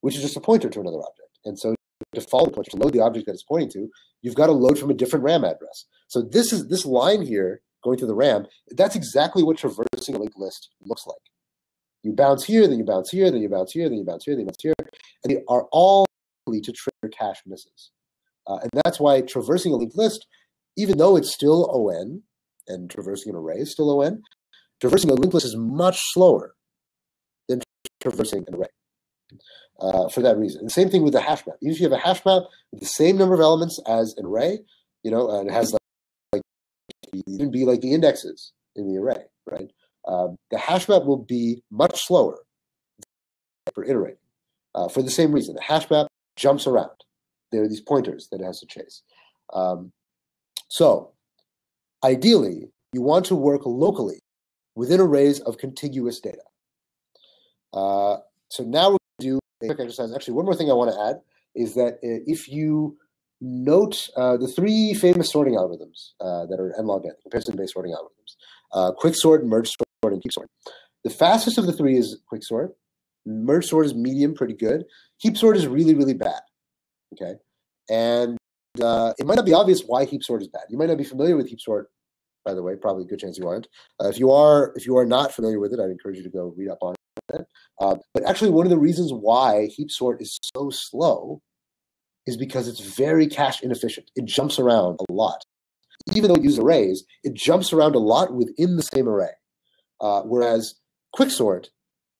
which is just a pointer to another object. And so to follow the pointer, to load the object that it's pointing to, you've got to load from a different RAM address. So this line here going through the RAM, that's exactly what traversing a linked list looks like. You bounce here, then you bounce here, then you bounce here, then you bounce here, then you bounce here, and they are all likely to trigger cache misses. And that's why traversing a linked list, even though it's still ON, and traversing an array is still ON, traversing a linked list is much slower than traversing an array for that reason. And the same thing with the hash map. Usually you have a hash map with the same number of elements as an array, and it has like even be like the indexes in the array, right? The hash map will be much slower for iterating for the same reason. The hash map jumps around. There are these pointers that it has to chase. So ideally, you want to work locally within arrays of contiguous data. So now we're going to do a quick exercise. Actually, one more thing I want to add is that if you note the three famous sorting algorithms that are n-log n, comparison-based sorting algorithms, quicksort, merge sort, and heap sort. The fastest of the three is quicksort. Merge sort is medium, pretty good. Heap sort is really, really bad. Okay, and it might not be obvious why heap sort is bad. You might not be familiar with heap sort, by the way. Probably a good chance you aren't. If you are not familiar with it, I'd encourage you to go read up on it. But actually, one of the reasons why heap sort is so slow is because it's very cache inefficient. It jumps around a lot. Even though it uses arrays, it jumps around a lot within the same array. Whereas quicksort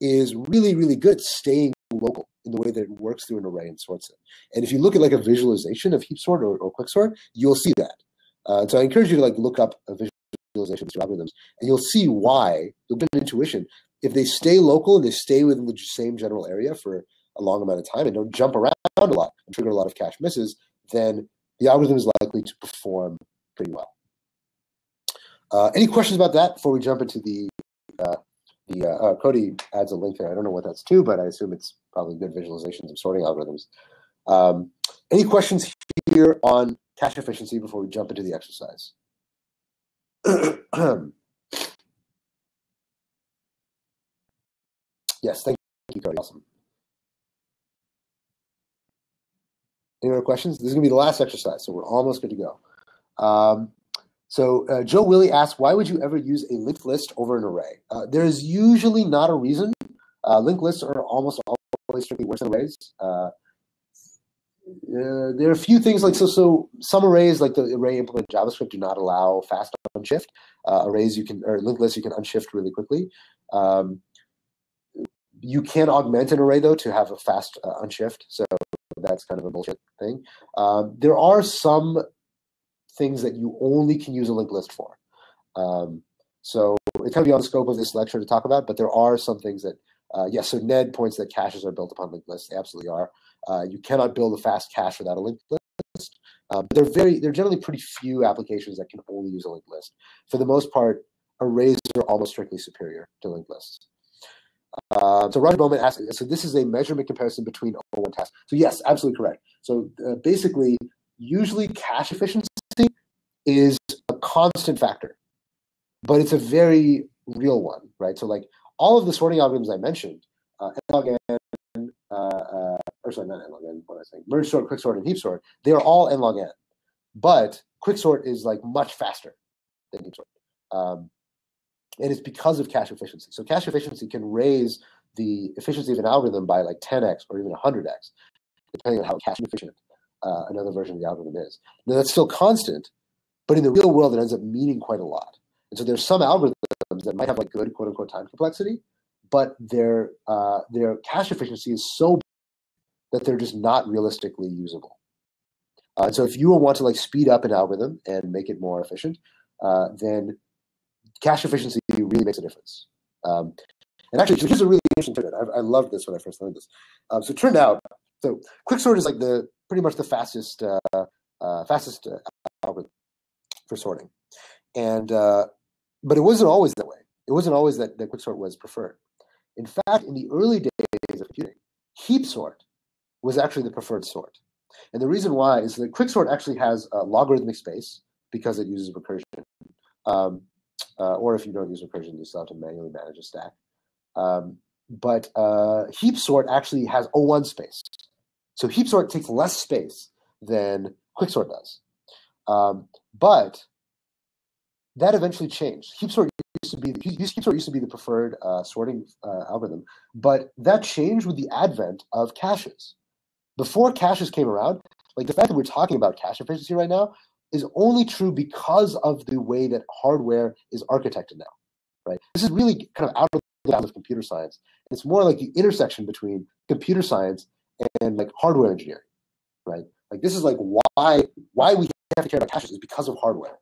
is really, really good staying local in the way that it works through an array and sorts it. And if you look at like a visualization of heap sort or quicksort, you'll see that. So I encourage you to like look up a visualization of these algorithms, and you'll see why. You'll get an intuition. If they stay local and they stay within the same general area for a long amount of time and don't jump around a lot and trigger a lot of cache misses, then the algorithm is likely to perform pretty well. Any questions about that before we jump into the Cody adds a link there. I don't know what that's to, but I assume it's probably good visualizations of sorting algorithms. Any questions here on cache efficiency before we jump into the exercise? Yes, thank you, Cody. Awesome. Any other questions? This is going to be the last exercise, so we're almost good to go. So Joe Willie asks, why would you ever use a linked list over an array? There is usually not a reason. Linked lists are almost always strictly worse than arrays. There are a few things like, so some arrays, like the array implemented JavaScript, do not allow fast unshift. Arrays or linked lists you can unshift really quickly. You can augment an array, though, to have a fast unshift. So that's kind of a bullshit thing. There are some things that you only can use a linked list for. So it's kind of beyond the scope of this lecture to talk about, but there are some things that, yes, so Ned points that caches are built upon linked lists. They absolutely are. You cannot build a fast cache without a linked list. But there are generally pretty few applications that can only use a linked list. For the most part, arrays are almost strictly superior to linked lists. So Roger Bowman asks, so this is a measurement comparison between O1 tasks. So yes, absolutely correct. So basically, usually cache efficiency is a constant factor, but it's a very real one, right? So like all of the sorting algorithms I mentioned, n-log n, or sorry, not n-log n, what am I saying? Merge sort, quicksort, and heap sort, they are all n-log n, but quicksort is like much faster than heap sort. And it's because of cache efficiency. So cache efficiency can raise the efficiency of an algorithm by like 10x or even 100x, depending on how cache efficient another version of the algorithm is. Now, that's still constant, but in the real world, it ends up meaning quite a lot. And so there's some algorithms that might have like good quote unquote time complexity, but their cache efficiency is so big that they're just not realistically usable. So if you want to like speed up an algorithm and make it more efficient, then cache efficiency really makes a difference. And actually, here's a really interesting tidbit. I loved this when I first learned this. So it turned out, so quicksort is like pretty much the fastest algorithm for sorting. And but it wasn't always that way. It wasn't always that quicksort was preferred. In fact, in the early days of computing, heap sort was actually the preferred sort. And the reason why is that quicksort actually has a logarithmic space because it uses recursion. Or if you don't use recursion, you still have to manually manage a stack. But heap sort actually has O1 space. So heap sort takes less space than quicksort does. But that eventually changed. Heap sort used to be the preferred sorting algorithm, but that changed with the advent of caches. Before caches came around, like the fact that we're talking about cache efficiency right now is only true because of the way that hardware is architected now, right? This is really kind of out of the bounds of computer science. It's more like the intersection between computer science and like hardware engineering, right? Like this is like why we have to care about caches is because of hardware.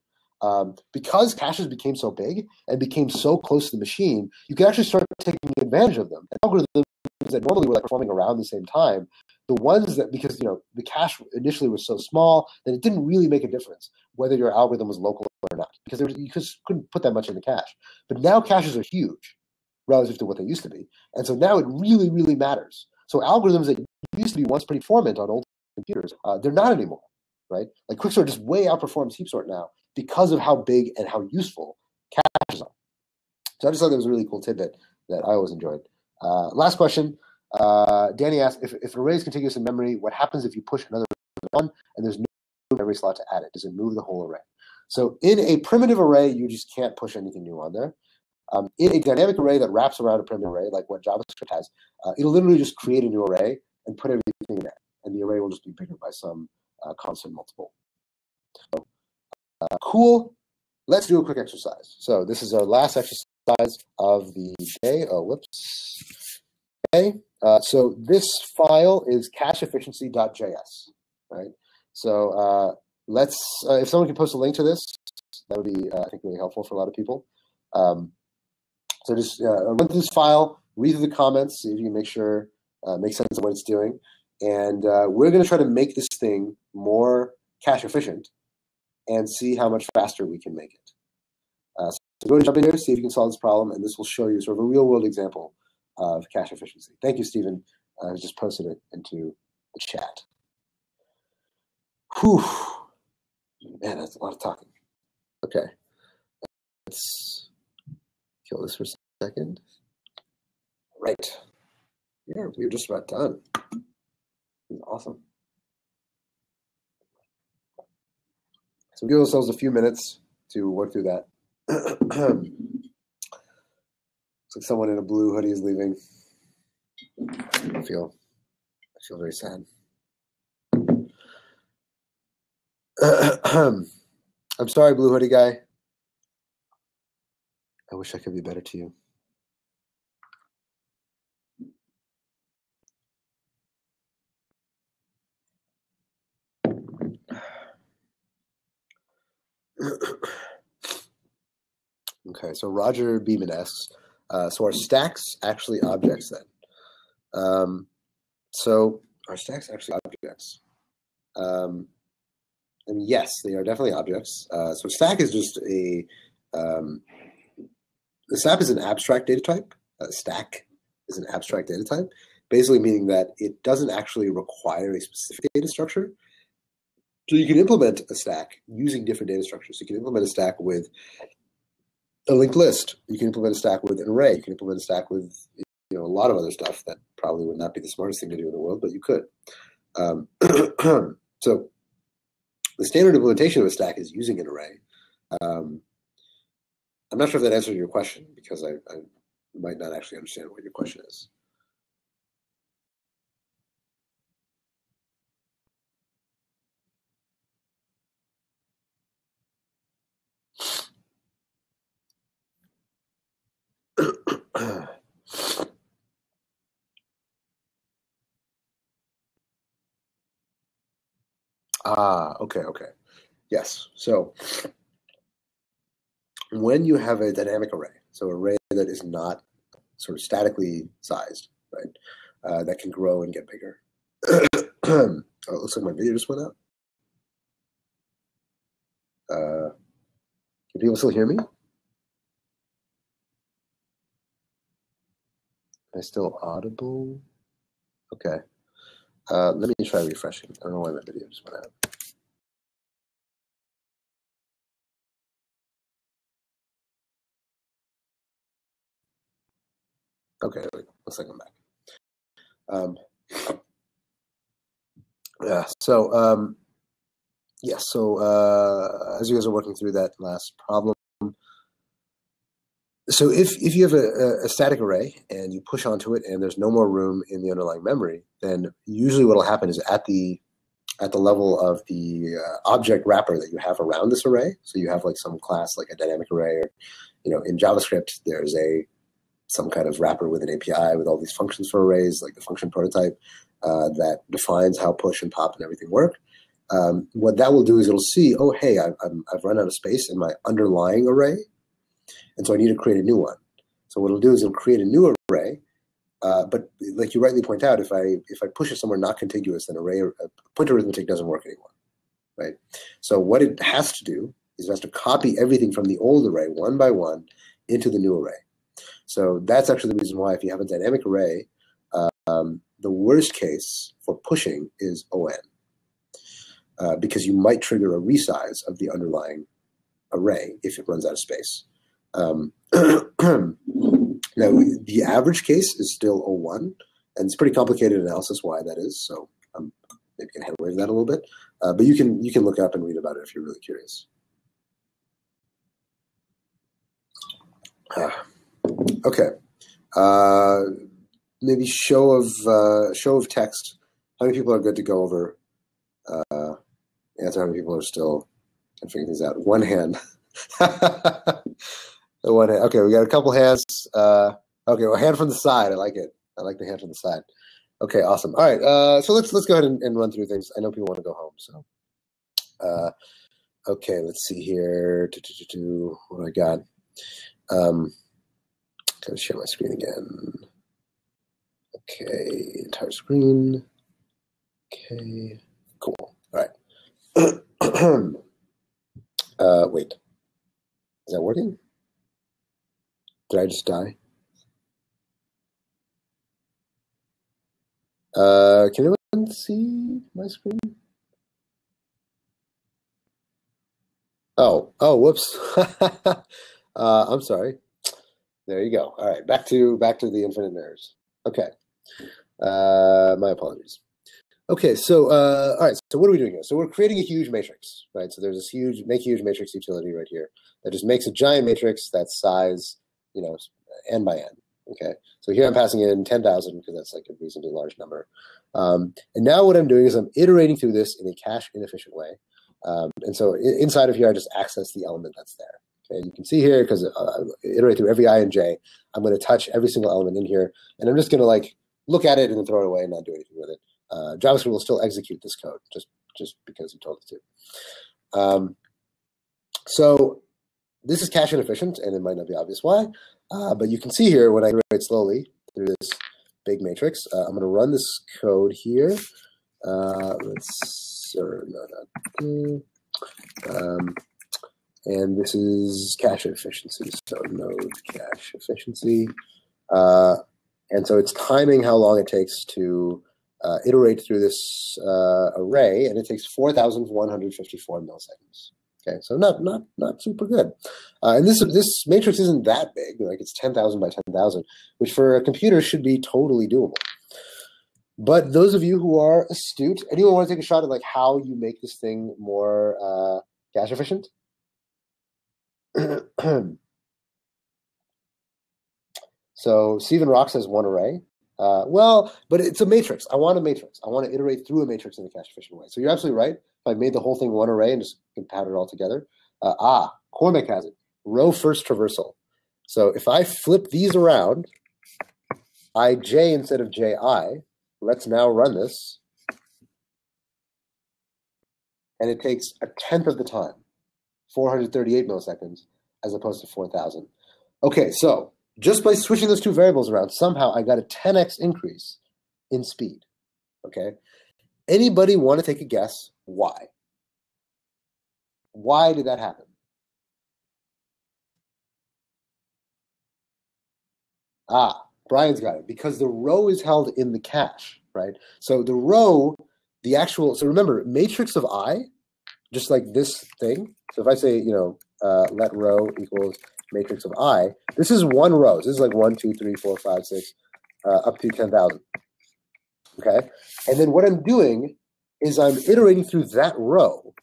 Because caches became so big and became so close to the machine, you can actually start taking advantage of them. And algorithms that normally were like performing around the same time, the ones that, because the cache initially was so small that it didn't really make a difference whether your algorithm was local or not, because you just couldn't put that much in the cache. But now caches are huge relative to what they used to be, and so now it really, really matters. So algorithms that used to be once pretty performant on old computers, they're not anymore, right? Like quicksort just way outperforms heap sort now because of how big and how useful caches are. So I just thought that was a really cool tidbit that I always enjoyed. Last question. Danny asked, if an array is contiguous in memory, what happens if you push another one and there's no memory slot to add it? Does it move the whole array? So in a primitive array, you just can't push anything new on there. In a dynamic array that wraps around a primitive array, like what JavaScript has, it'll literally just create a new array and put everything in there. And the array will just be bigger by some constant multiple. So, cool. Let's do a quick exercise. So this is our last exercise of the day. Oh, whoops. Okay. So this file is cacheefficiency.js, right? So let's, if someone can post a link to this, that would be, I think, really helpful for a lot of people. So just run through this file, read through the comments, see if you can make sure, make sense of what it's doing. And we're going to try to make this thing more cache efficient and see how much faster we can make it. So go to jump in here, see if you can solve this problem, and this will show you sort of a real-world example of cache efficiency. Thank you, Stephen. I just posted it into the chat. Whew. Man, that's a lot of talking. Okay. Let's kill this for a second. Right. Yeah, we're just about done. This is awesome. So we'll give ourselves a few minutes to work through that. Looks like someone in a blue hoodie is leaving. I feel very sad. I'm sorry, blue hoodie guy. I wish I could be better to you. Okay, so Roger Beeman asks, so are stacks actually objects then? So are stacks actually objects? And yes, they are definitely objects. So stack is just the stack is an abstract data type. Stack is an abstract data type, basically meaning that it doesn't actually require a specific data structure. So you can implement a stack using different data structures. You can implement a stack with a linked list. You can implement a stack with an array. You can implement a stack with a lot of other stuff that probably would not be the smartest thing to do in the world, but you could. So the standard implementation of a stack is using an array. I'm not sure if that answered your question because I might not actually understand what your question is. Okay. Yes. So when you have a dynamic array, so an array that is not sort of statically sized, right, that can grow and get bigger. Oh, it looks like my video just went out. Can people still hear me? Am I still audible? Okay. Let me try refreshing. I don't know why my video just went out. Okay, looks like I'm back. Yeah. So as you guys are working through that last problem, so if you have a static array and you push onto it and there's no more room in the underlying memory, then usually what will happen is at the level of the object wrapper that you have around this array, so you have like some class like a dynamic array, or in JavaScript there's some kind of wrapper with an API with all these functions for arrays, like the function prototype that defines how push and pop and everything work. What that will do is it'll see, oh, hey, I've run out of space in my underlying array, and so I need to create a new one. So what it'll do is it'll create a new array, but like you rightly point out, if I push it somewhere not contiguous, then point arithmetic doesn't work anymore, right? So what it has to do is it has to copy everything from the old array one by one into the new array. So that's actually the reason why if you have a dynamic array, the worst case for pushing is ON. Because you might trigger a resize of the underlying array if it runs out of space. Now, the average case is still O1, and it's pretty complicated analysis why that is, so I'm maybe going to hand away that a little bit. But you can look it up and read about it if you're really curious. Okay. Maybe show of text. How many people are good to go over? Answer how many people are still figuring things out. One hand. One hand. Okay, we got a couple hands. Okay, well, hand from the side. I like it. I like the hand from the side. Okay, awesome. All right, so let's go ahead and run through things. I know people want to go home, so. Okay, let's see here. What do I got? Gotta share my screen again. Okay, entire screen. Okay, cool. All right. Wait, is that working? Did I just die? Can anyone see my screen? Oh, whoops. I'm sorry. There you go. All right, back to the infinite mirrors. Okay. My apologies. Okay, so all right, so what are we doing here? So we're creating a huge matrix, right? So there's this make huge matrix utility right here that just makes a giant matrix that's size, n by n. Okay, so here I'm passing in 10,000 because that's like a reasonably large number. And now what I'm doing is I'm iterating through this in a cache inefficient way. And so inside of here, I just access the element that's there. Okay, you can see here because iterate through every I and j. I'm going to touch every single element in here, and I'm just going to like look at it and then throw it away and not do anything with it. JavaScript will still execute this code just because you told it to. So this is cache inefficient, and it might not be obvious why, but you can see here when I iterate slowly through this big matrix, I'm going to run this code here. And this is cache efficiency, so node cache efficiency. And so it's timing how long it takes to iterate through this array, and it takes 4,154 milliseconds. Okay, so not super good. And this matrix isn't that big, like it's 10,000 by 10,000, which for a computer should be totally doable. But those of you who are astute, anyone want to take a shot at like how you make this thing more cache efficient? So Stephen Rock says one array. Well, but it's a matrix. I want a matrix. I want to iterate through a matrix in a cache efficient way. So you're absolutely right. If I made the whole thing one array and just compound it all together. Cormac has it. Row first traversal. So if I flip these around, ij instead of ji, let's now run this. And it takes 1/10 of the time, 438 milliseconds, as opposed to 4,000. Okay, so just by switching those two variables around, somehow I got a 10x increase in speed. Okay, anybody want to take a guess why? Why did that happen? Brian's got it. Because the row is held in the cache, right? So the row, so remember, matrix of I, just like this thing. So if I say, let row equals matrix of I, this is one row. This is like 1, 2, 3, 4, 5, 6, up to 10,000. Okay? And then what I'm doing is I'm iterating through that row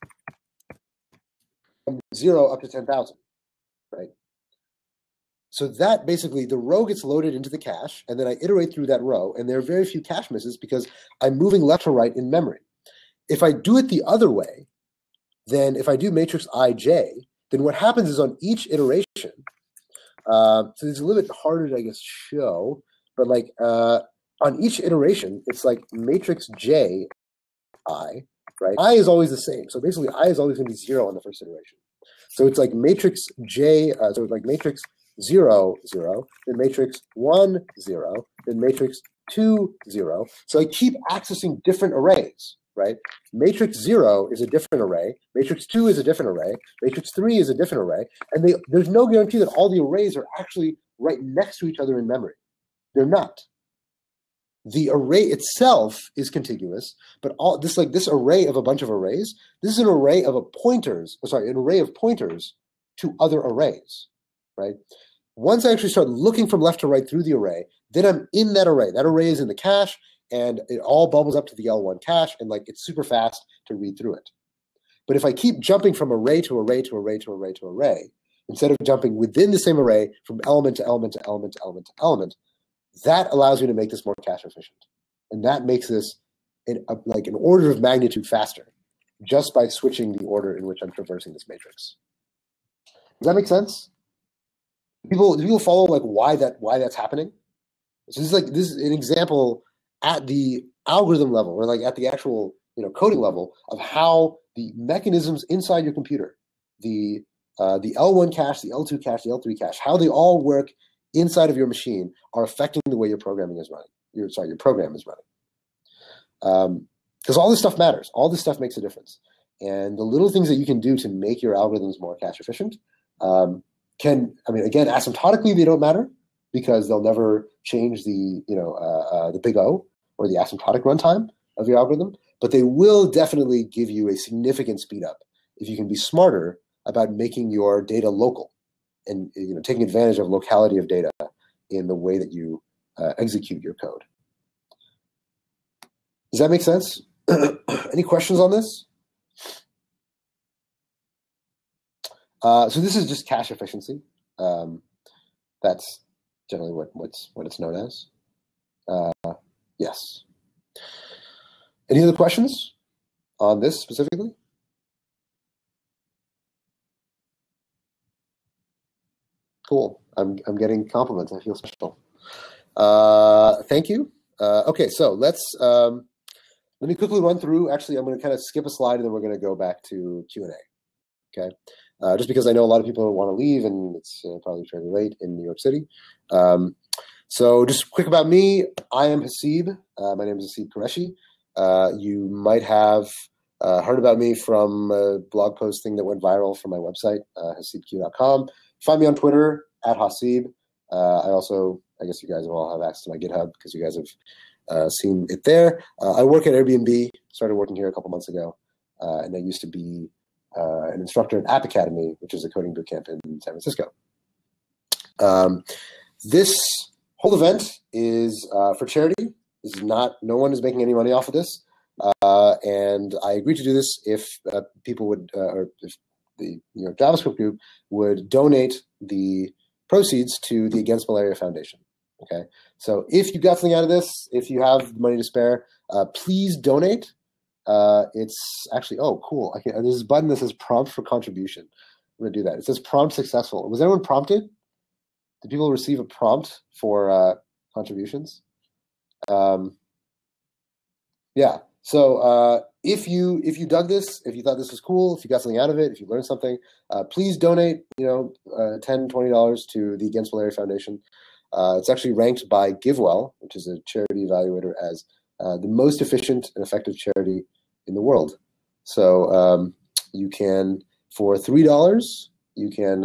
from 0 up to 10,000, right? So that basically, the row gets loaded into the cache, and then I iterate through that row, and there are very few cache misses because I'm moving left to right in memory. If I do it the other way, then if I do matrix ij, then what happens is on each iteration, so it's a little bit harder to, I guess, show, but like on each iteration, it's like matrix j I, right? I is always the same. So basically, I is always going to be 0 on the first iteration. So it's like matrix j, so it's like matrix 0, 0, then matrix 1, 0, then matrix 2, 0. So I keep accessing different arrays, right? Matrix 0 is a different array, matrix 2 is a different array, matrix 3 is a different array, and there's no guarantee that all the arrays are actually right next to each other in memory. They're not. The array itself is contiguous, but this array of a bunch of arrays, this is an array of an array of pointers to other arrays, right? Once I actually start looking from left to right through the array, then I'm in that array. That array is in the cache, and it all bubbles up to the L1 cache, and like it's super fast to read through it. But if I keep jumping from array to array to array to array to array, instead of jumping within the same array from element to element to element to element to element, that allows me to make this more cache efficient. And that makes this like an order of magnitude faster, just by switching the order in which I'm traversing this matrix. Does that make sense? Do people follow like why that's happening? So this is an example at the algorithm level, or like at the actual coding level, of how the mechanisms inside your computer, the L1 cache, the L2 cache, the L3 cache, how they all work inside of your machine are affecting the way your programming is running. Your program is running. Because all this stuff matters. All this stuff makes a difference. And the little things that you can do to make your algorithms more cache efficient again, asymptotically they don't matter because they'll never change the big O or the asymptotic runtime of your algorithm, but they will definitely give you a significant speed up if you can be smarter about making your data local and taking advantage of locality of data in the way that you execute your code. Does that make sense? Any questions on this? So this is just cache efficiency. That's generally what it's known as. Yes. Any other questions on this specifically? Cool. I'm getting compliments. I feel special. Thank you. Okay, so let me quickly run through. Actually, I'm going to kind of skip a slide and then we're going to go back to Q&A. Okay, just because I know a lot of people want to leave and it's probably fairly late in New York City. So just quick about me. I am Haseeb. My name is Haseeb Qureshi. You might have heard about me from a blog post thing that went viral from my website, haseebq.com. Find me on Twitter @Haseeb. I guess you guys all have access to my GitHub because you guys have seen it there. I work at Airbnb. Started working here a couple months ago, and I used to be an instructor at App Academy, which is a coding bootcamp in San Francisco. This whole event is for charity. This is no one is making any money off of this, and I agreed to do this if people would, or if the JavaScript group would donate the proceeds to the Against Malaria Foundation. Okay, so if you got something out of this, if you have money to spare, please donate. It's actually, oh, cool. There's a button that says prompt for contribution. I'm going to do that. It says prompt successful. Was anyone prompted? Did people receive a prompt for contributions? Yeah. So if you dug this, if you thought this was cool, if you got something out of it, if you learned something, please donate, $10, $20 to the Against Malaria Foundation. It's actually ranked by GiveWell, which is a charity evaluator, as the most efficient and effective charity in the world. So you can, for $3, you can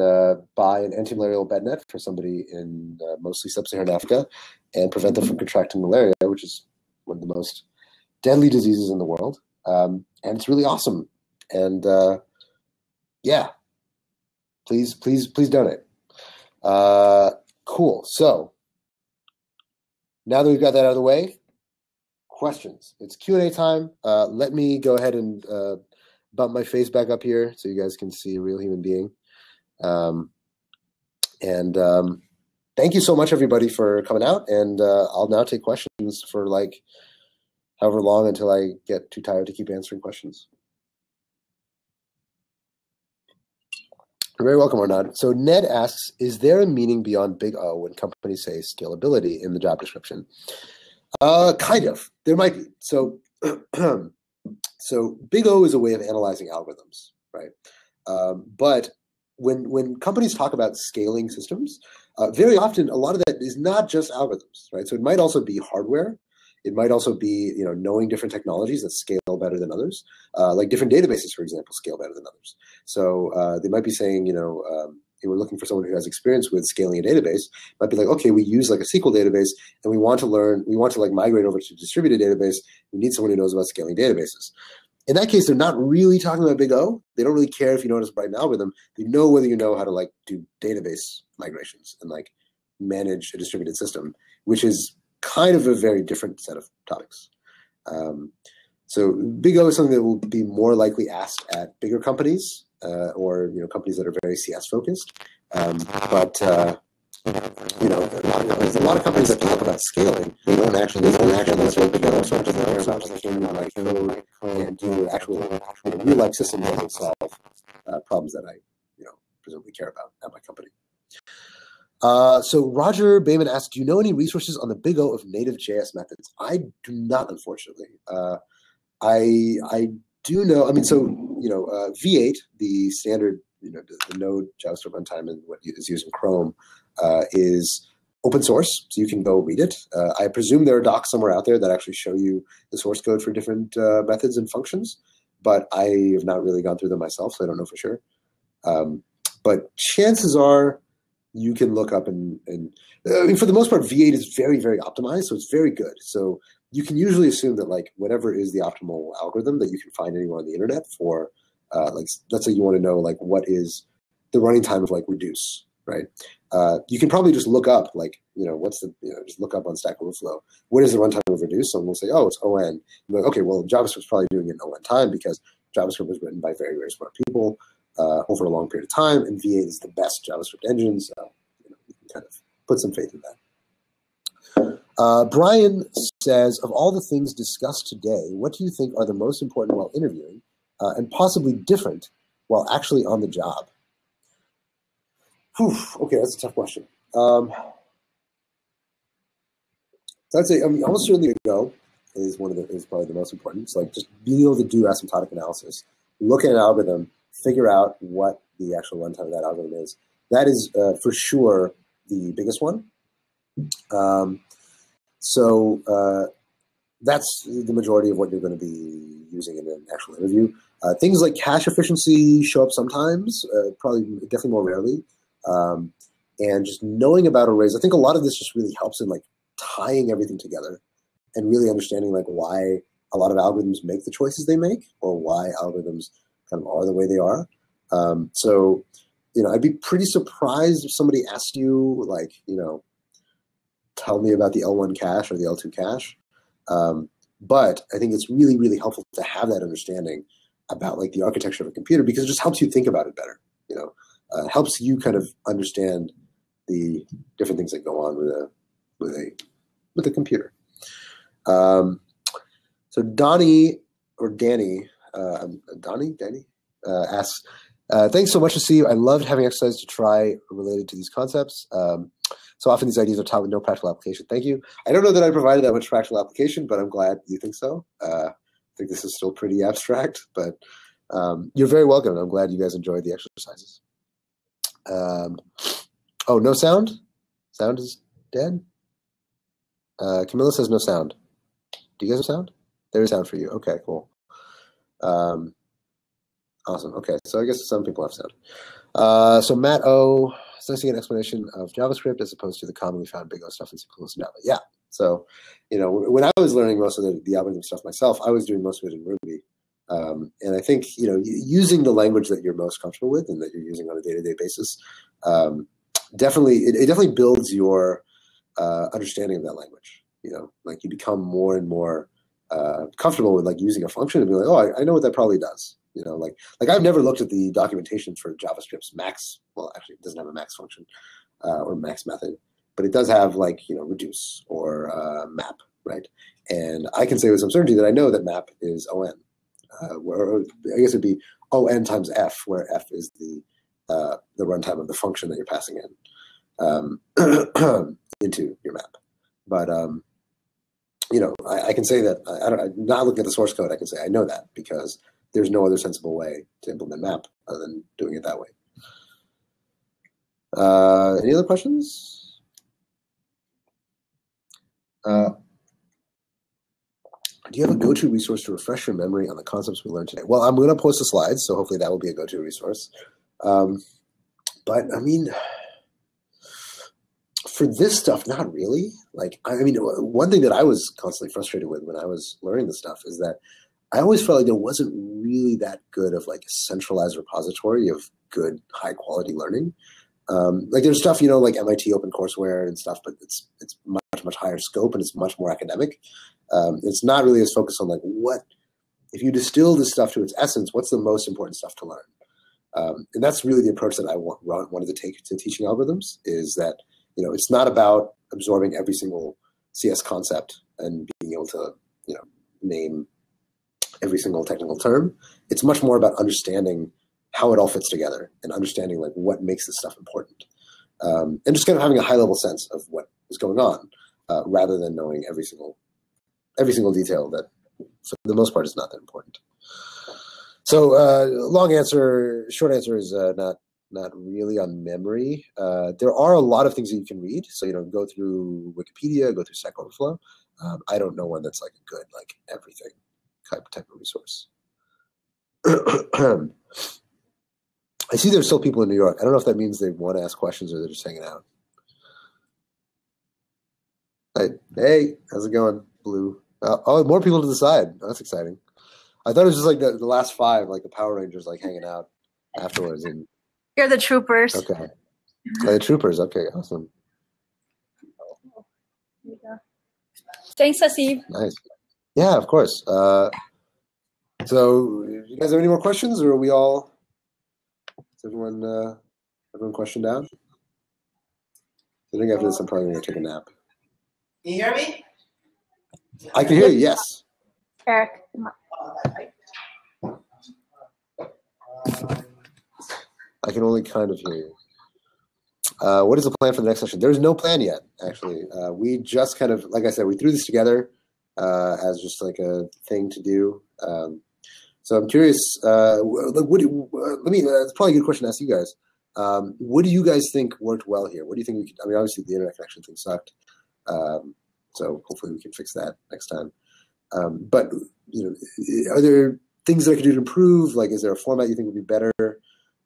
buy an anti-malarial bed net for somebody in mostly sub-Saharan Africa and prevent them from contracting malaria, which is one of the most deadly diseases in the world. And it's really awesome. And yeah, please donate. Cool. So now that we've got that out of the way, questions. It's Q&A time. Let me go ahead and bump my face back up here so you guys can see a real human being. Thank you so much, everybody, for coming out. And I'll now take questions for like however long until I get too tired to keep answering questions. You're very welcome, Arnaud. So Ned asks, is there a meaning beyond big O when companies say scalability in the job description? Kind of. There might be. So, so big O is a way of analyzing algorithms, right? But when companies talk about scaling systems, very often a lot of that is not just algorithms, right? So it might also be hardware. It might also be, knowing different technologies that scale better than others, like different databases, for example, scale better than others. So they might be saying, they were looking for someone who has experience with scaling a database. Might be like, okay, we use like a SQL database, and we want to like migrate over to a distributed database. We need someone who knows about scaling databases. In that case, they're not really talking about big O. They don't really care if you know how to write an algorithm. They know whether you know how to like do database migrations and like manage a distributed system, which is kind of a very different set of topics. So big O is something that will be more likely asked at bigger companies or companies that are very CS focused. But there's a lot of companies that talk about scaling. They don't actually necessarily big O. So just care about just like code and do actual real life systems that will solve problems that I presumably care about at my company. So Roger Bayman asked, do you know any resources on the big O of native JS methods? I do not, unfortunately. I do know, V8, the standard, the Node JavaScript runtime and what is used in Chrome is open source, so you can go read it. I presume there are docs somewhere out there that actually show you the source code for different methods and functions, but I have not really gone through them myself, so I don't know for sure. But chances are, you can look up and for the most part, V8 is very, very optimized, so it's very good. So you can usually assume that like whatever is the optimal algorithm that you can find anywhere on the internet for, let's say you want to know like what is the running time of like reduce, right? You can probably just look up like, just look up on Stack Overflow. What is the runtime of reduce? Someone will say, oh, it's ON. You're like, okay, well, JavaScript's probably doing it in ON time because JavaScript was written by very, very smart people over a long period of time, and V8 is the best JavaScript engine, so you can kind of put some faith in that. Brian says, of all the things discussed today, what do you think are the most important while interviewing and possibly different while actually on the job? Okay, that's a tough question. So I'd say, almost certainly Go is probably the most important. It's like just being able to do asymptotic analysis, look at an algorithm, figure out what the actual runtime of that algorithm is. That is for sure the biggest one. So that's the majority of what you're going to be using in an actual interview. Things like cache efficiency show up sometimes, definitely more rarely. And just knowing about arrays, I think a lot of this just really helps in like tying everything together and really understanding like why a lot of algorithms make the choices they make or why algorithms kind of are the way they are. So, I'd be pretty surprised if somebody asked you like, tell me about the L1 cache or the L2 cache. But I think it's really, really helpful to have that understanding about like the architecture of a computer because it just helps you think about it better. Helps you kind of understand the different things that go on with with a computer. So Danny asks, thanks so much to see you. I loved having exercises to try related to these concepts. So often these ideas are taught with no practical application. Thank you. I don't know that I provided that much practical application, but I'm glad you think so. I think this is still pretty abstract, but you're very welcome. I'm glad you guys enjoyed the exercises. Oh, no sound? Sound is dead? Camilla says no sound. Do you guys have sound? There is sound for you. Okay, cool. Awesome. Okay, so I guess some people have sound. So Matt O, it's nice to get an explanation of JavaScript as opposed to the commonly found big O stuff in C++ and Java. Yeah. So, when I was learning most of the algorithm stuff myself, I was doing most of it in Ruby. And I think, using the language that you're most comfortable with and that you're using on a day-to-day basis, it definitely builds your understanding of that language. Like you become more and more comfortable with like using a function and be like, oh, I know what that probably does. Like I've never looked at the documentation for JavaScript's max. Well, actually, it doesn't have a max function or max method, but it does have like reduce or map, right? And I can say with some certainty that I know that map is on, where I guess it'd be on times f, where f is the runtime of the function that you're passing in into your map. But I can say that I'm not looking at the source code. I can say I know that because there's no other sensible way to implement map other than doing it that way. Any other questions? Do you have a go-to resource to refresh your memory on the concepts we learned today? Well, I'm going to post the slides, so hopefully that will be a go-to resource. But I mean, for this stuff, not really. Like, I mean, one thing that I was constantly frustrated with when I was learning this stuff is that I always felt like there wasn't really that good of like a centralized repository of good, high quality learning. Like there's stuff, like MIT OpenCourseWare and stuff, but it's much higher scope and it's much more academic. It's not really as focused on like if you distill this stuff to its essence, what's the most important stuff to learn? And that's really the approach that I wanted to take to teaching algorithms is that, it's not about absorbing every single CS concept and being able to, name every single technical term. It's much more about understanding how it all fits together and understanding like what makes this stuff important. And just kind of having a high level sense of what is going on rather than knowing every single detail that for the most part is not that important. So long answer, short answer is not really on memory. There are a lot of things that you can read. So, go through Wikipedia, go through Stack Overflow. I don't know one that's like a good, like everything type of resource. I see there's still people in New York. I don't know if that means they want to ask questions or they're just hanging out. Hey, how's it going, Blue? Oh, more people to the side. That's exciting. I thought it was just like the last five, like the Power Rangers, like hanging out afterwards. And You're the troopers. okay, the troopers. Okay, awesome. There you go. Thanks, Asif. Nice. Yeah, of course. So, you guys have any more questions, or are we all? Is everyone questioned out? I think after this, I'm probably going to take a nap. Can you hear me? I can hear you. Yes. Eric. I can only kind of hear you. What is the plan for the next session? There's no plan yet, actually. We just kind of, like I said, we threw this together as just like a thing to do. So I'm curious. It's probably a good question to ask you guys. What do you guys think worked well here? What do you think we could? I mean, obviously the internet connection thing sucked. So hopefully we can fix that next time. But are there things that I could do to improve? Like, is there a format you think would be better?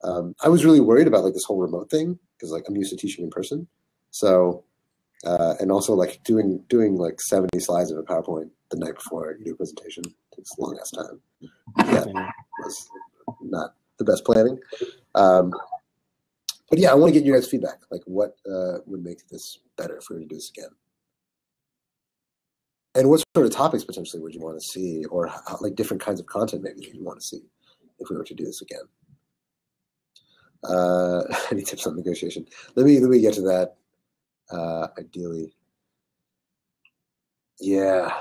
I was really worried about like this whole remote thing because like I'm used to teaching in person. So, and also like doing like 70 slides of a PowerPoint the night before you do a presentation takes a long ass time. That was not the best planning. But yeah, I want to get your guys' feedback. Like what would make this better if we were to do this again? And what sort of topics potentially would you want to see, or how, like different kinds of content maybe that you want to see if we were to do this again? Any tips on negotiation? Let me get to that. Ideally, Yeah.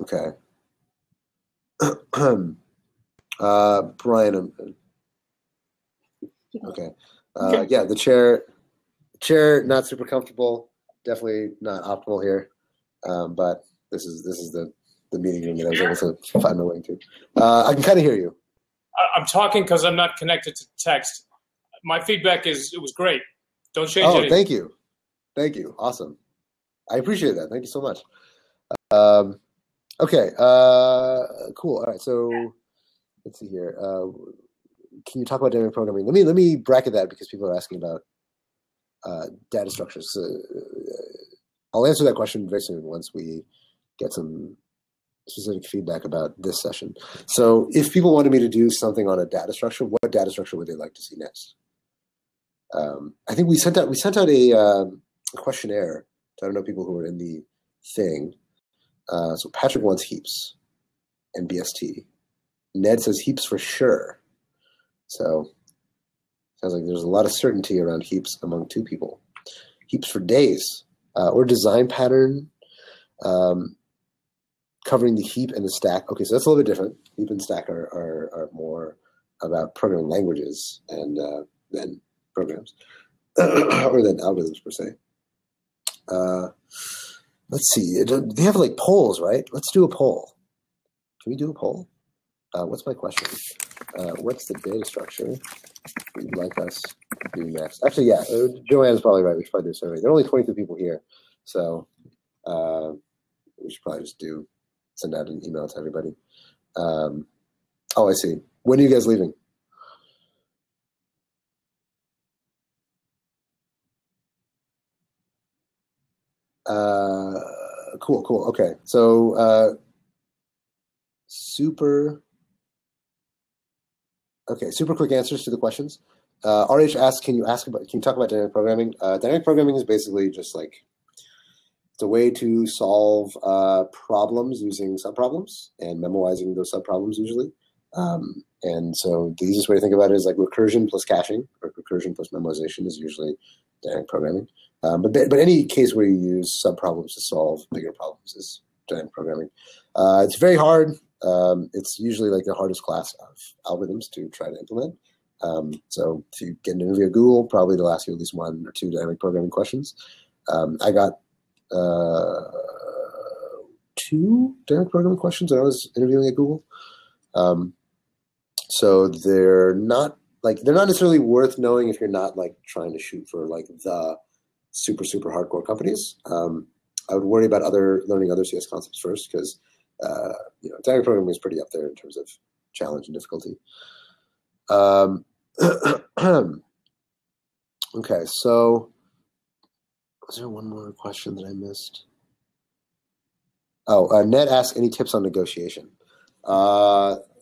Okay. Brian, okay. Yeah, the chair not super comfortable. Definitely not optimal here. But this is the meeting room that I was able to find my way into. I can kind of hear you. I'm talking because I'm not connected to text. My feedback is it was great. Don't change anything. Thank you. Awesome. I appreciate that. Thank you so much. Okay. Cool. All right. So let's see here. Can you talk about dynamic programming? Let me bracket that because people are asking about data structures. I'll answer that question very soon once we get some specific feedback about this session. So if people wanted me to do something on a data structure, what data structure would they like to see next? I think we sent out a questionnaire to, I don't know, people who are in the thing. So Patrick wants heaps and BST. Ned says heaps for sure. So sounds like there's a lot of certainty around heaps among two people. Heaps for days, or design pattern, covering the heap and the stack. Okay, so that's a little bit different. Heap and stack are more about programming languages and than programs, or than algorithms per se. Let's see. They have like polls, right? Let's do a poll. Can we do a poll? What's my question? What's the data structure you'd like us to do next? Actually, yeah, Joanne's probably right. We should probably do a survey. There are only 23 people here, so we should probably just send out an email to everybody. Oh, I see. When are you guys leaving? Cool. Okay, so super quick answers to the questions. RH asks, can you talk about dynamic programming? Dynamic programming is basically just like, it's a way to solve problems using subproblems and memoizing those subproblems usually. And so the easiest way to think about it is like recursion plus caching, or recursion plus memoization is usually dynamic programming. But any case where you use subproblems to solve bigger problems is dynamic programming. It's very hard. It's usually like the hardest class of algorithms to try to implement. So if you get an interview at Google, probably they'll ask you at least 1 or 2 dynamic programming questions. I got 2 dynamic programming questions when I was interviewing at Google. So they're not necessarily worth knowing if you're not like trying to shoot for like the super hardcore companies. I would worry about learning other CS concepts first because dynamic programming is pretty up there in terms of challenge and difficulty. Okay, so was there one more question that I missed? Oh, Ned asked any tips on negotiation.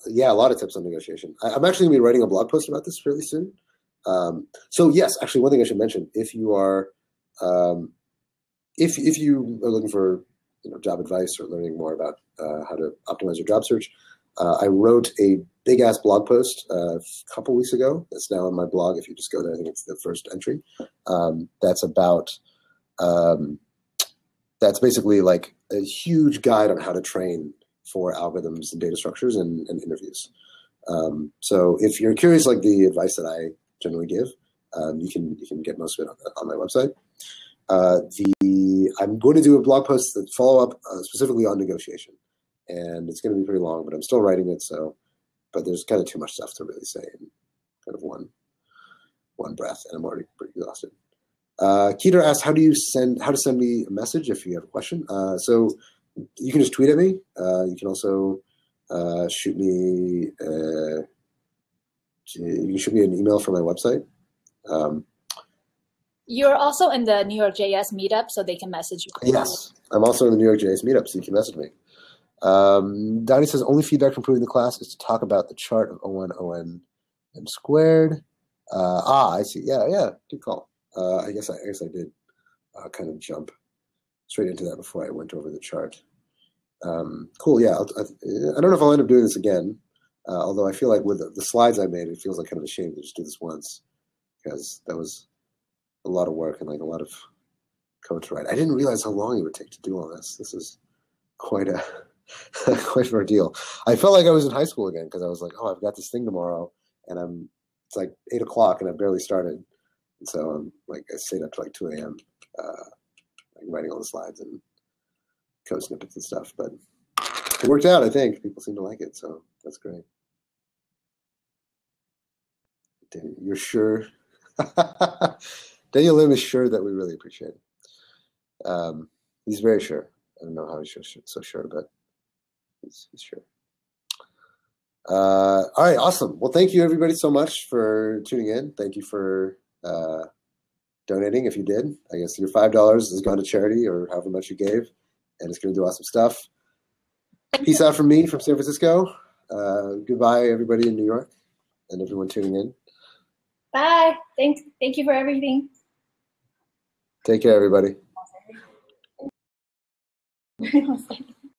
Yeah, a lot of tips on negotiation. I'm actually going to be writing a blog post about this fairly soon. So yes, actually, one thing I should mention: if you are looking for job advice or learning more about how to optimize your job search, I wrote a big ass blog post a couple weeks ago. That's now on my blog. If you just go there, I think it's the first entry. That's about that's basically like a huge guide on how to train for algorithms and data structures and interviews. So if you're curious, like the advice that I generally give, you can get most of it on my website. I'm going to do a blog post that follow up specifically on negotiation, and it's going to be pretty long, but I'm still writing it. But there's kind of too much stuff to really say in kind of one breath, and I'm already pretty exhausted. Keter asked, how to send me a message if you have a question. So you can just tweet at me. You can also shoot me. You can shoot me an email from my website. You're also in the New York JS meetup, so they can message you. Yes, I'm also in the New York JS meetup, so you can message me. Donnie says, only feedback from improving the class is to talk about the chart of O1, ON, and squared. I see. Yeah, good call. I guess I did kind of jump straight into that before I went over the chart. Cool. Yeah, I don't know if I'll end up doing this again. Although I feel like with the slides I made, it feels like kind of a shame to just do this once because that was a lot of work and like a lot of code to write. I didn't realize how long it would take to do all this. This is quite a quite an ordeal. I felt like I was in high school again because I was like, oh, I've got this thing tomorrow, and it's like 8 o'clock and I've barely started. And so I'm like, I stayed up to like 2 a.m. Like writing all the slides and code snippets and stuff. But it worked out, I think. People seem to like it, so that's great. You're sure? Daniel Lim is sure that we really appreciate it. He's very sure. I don't know how he's so sure, but he's sure. All right, awesome. Well, thank you everybody so much for tuning in. Thank you for donating if you did. I guess your $5 has gone to charity or however much you gave, and it's going to do awesome stuff. Peace out from me from San Francisco. Goodbye, everybody in New York and everyone tuning in. Bye. Thank you for everything. Take care, everybody.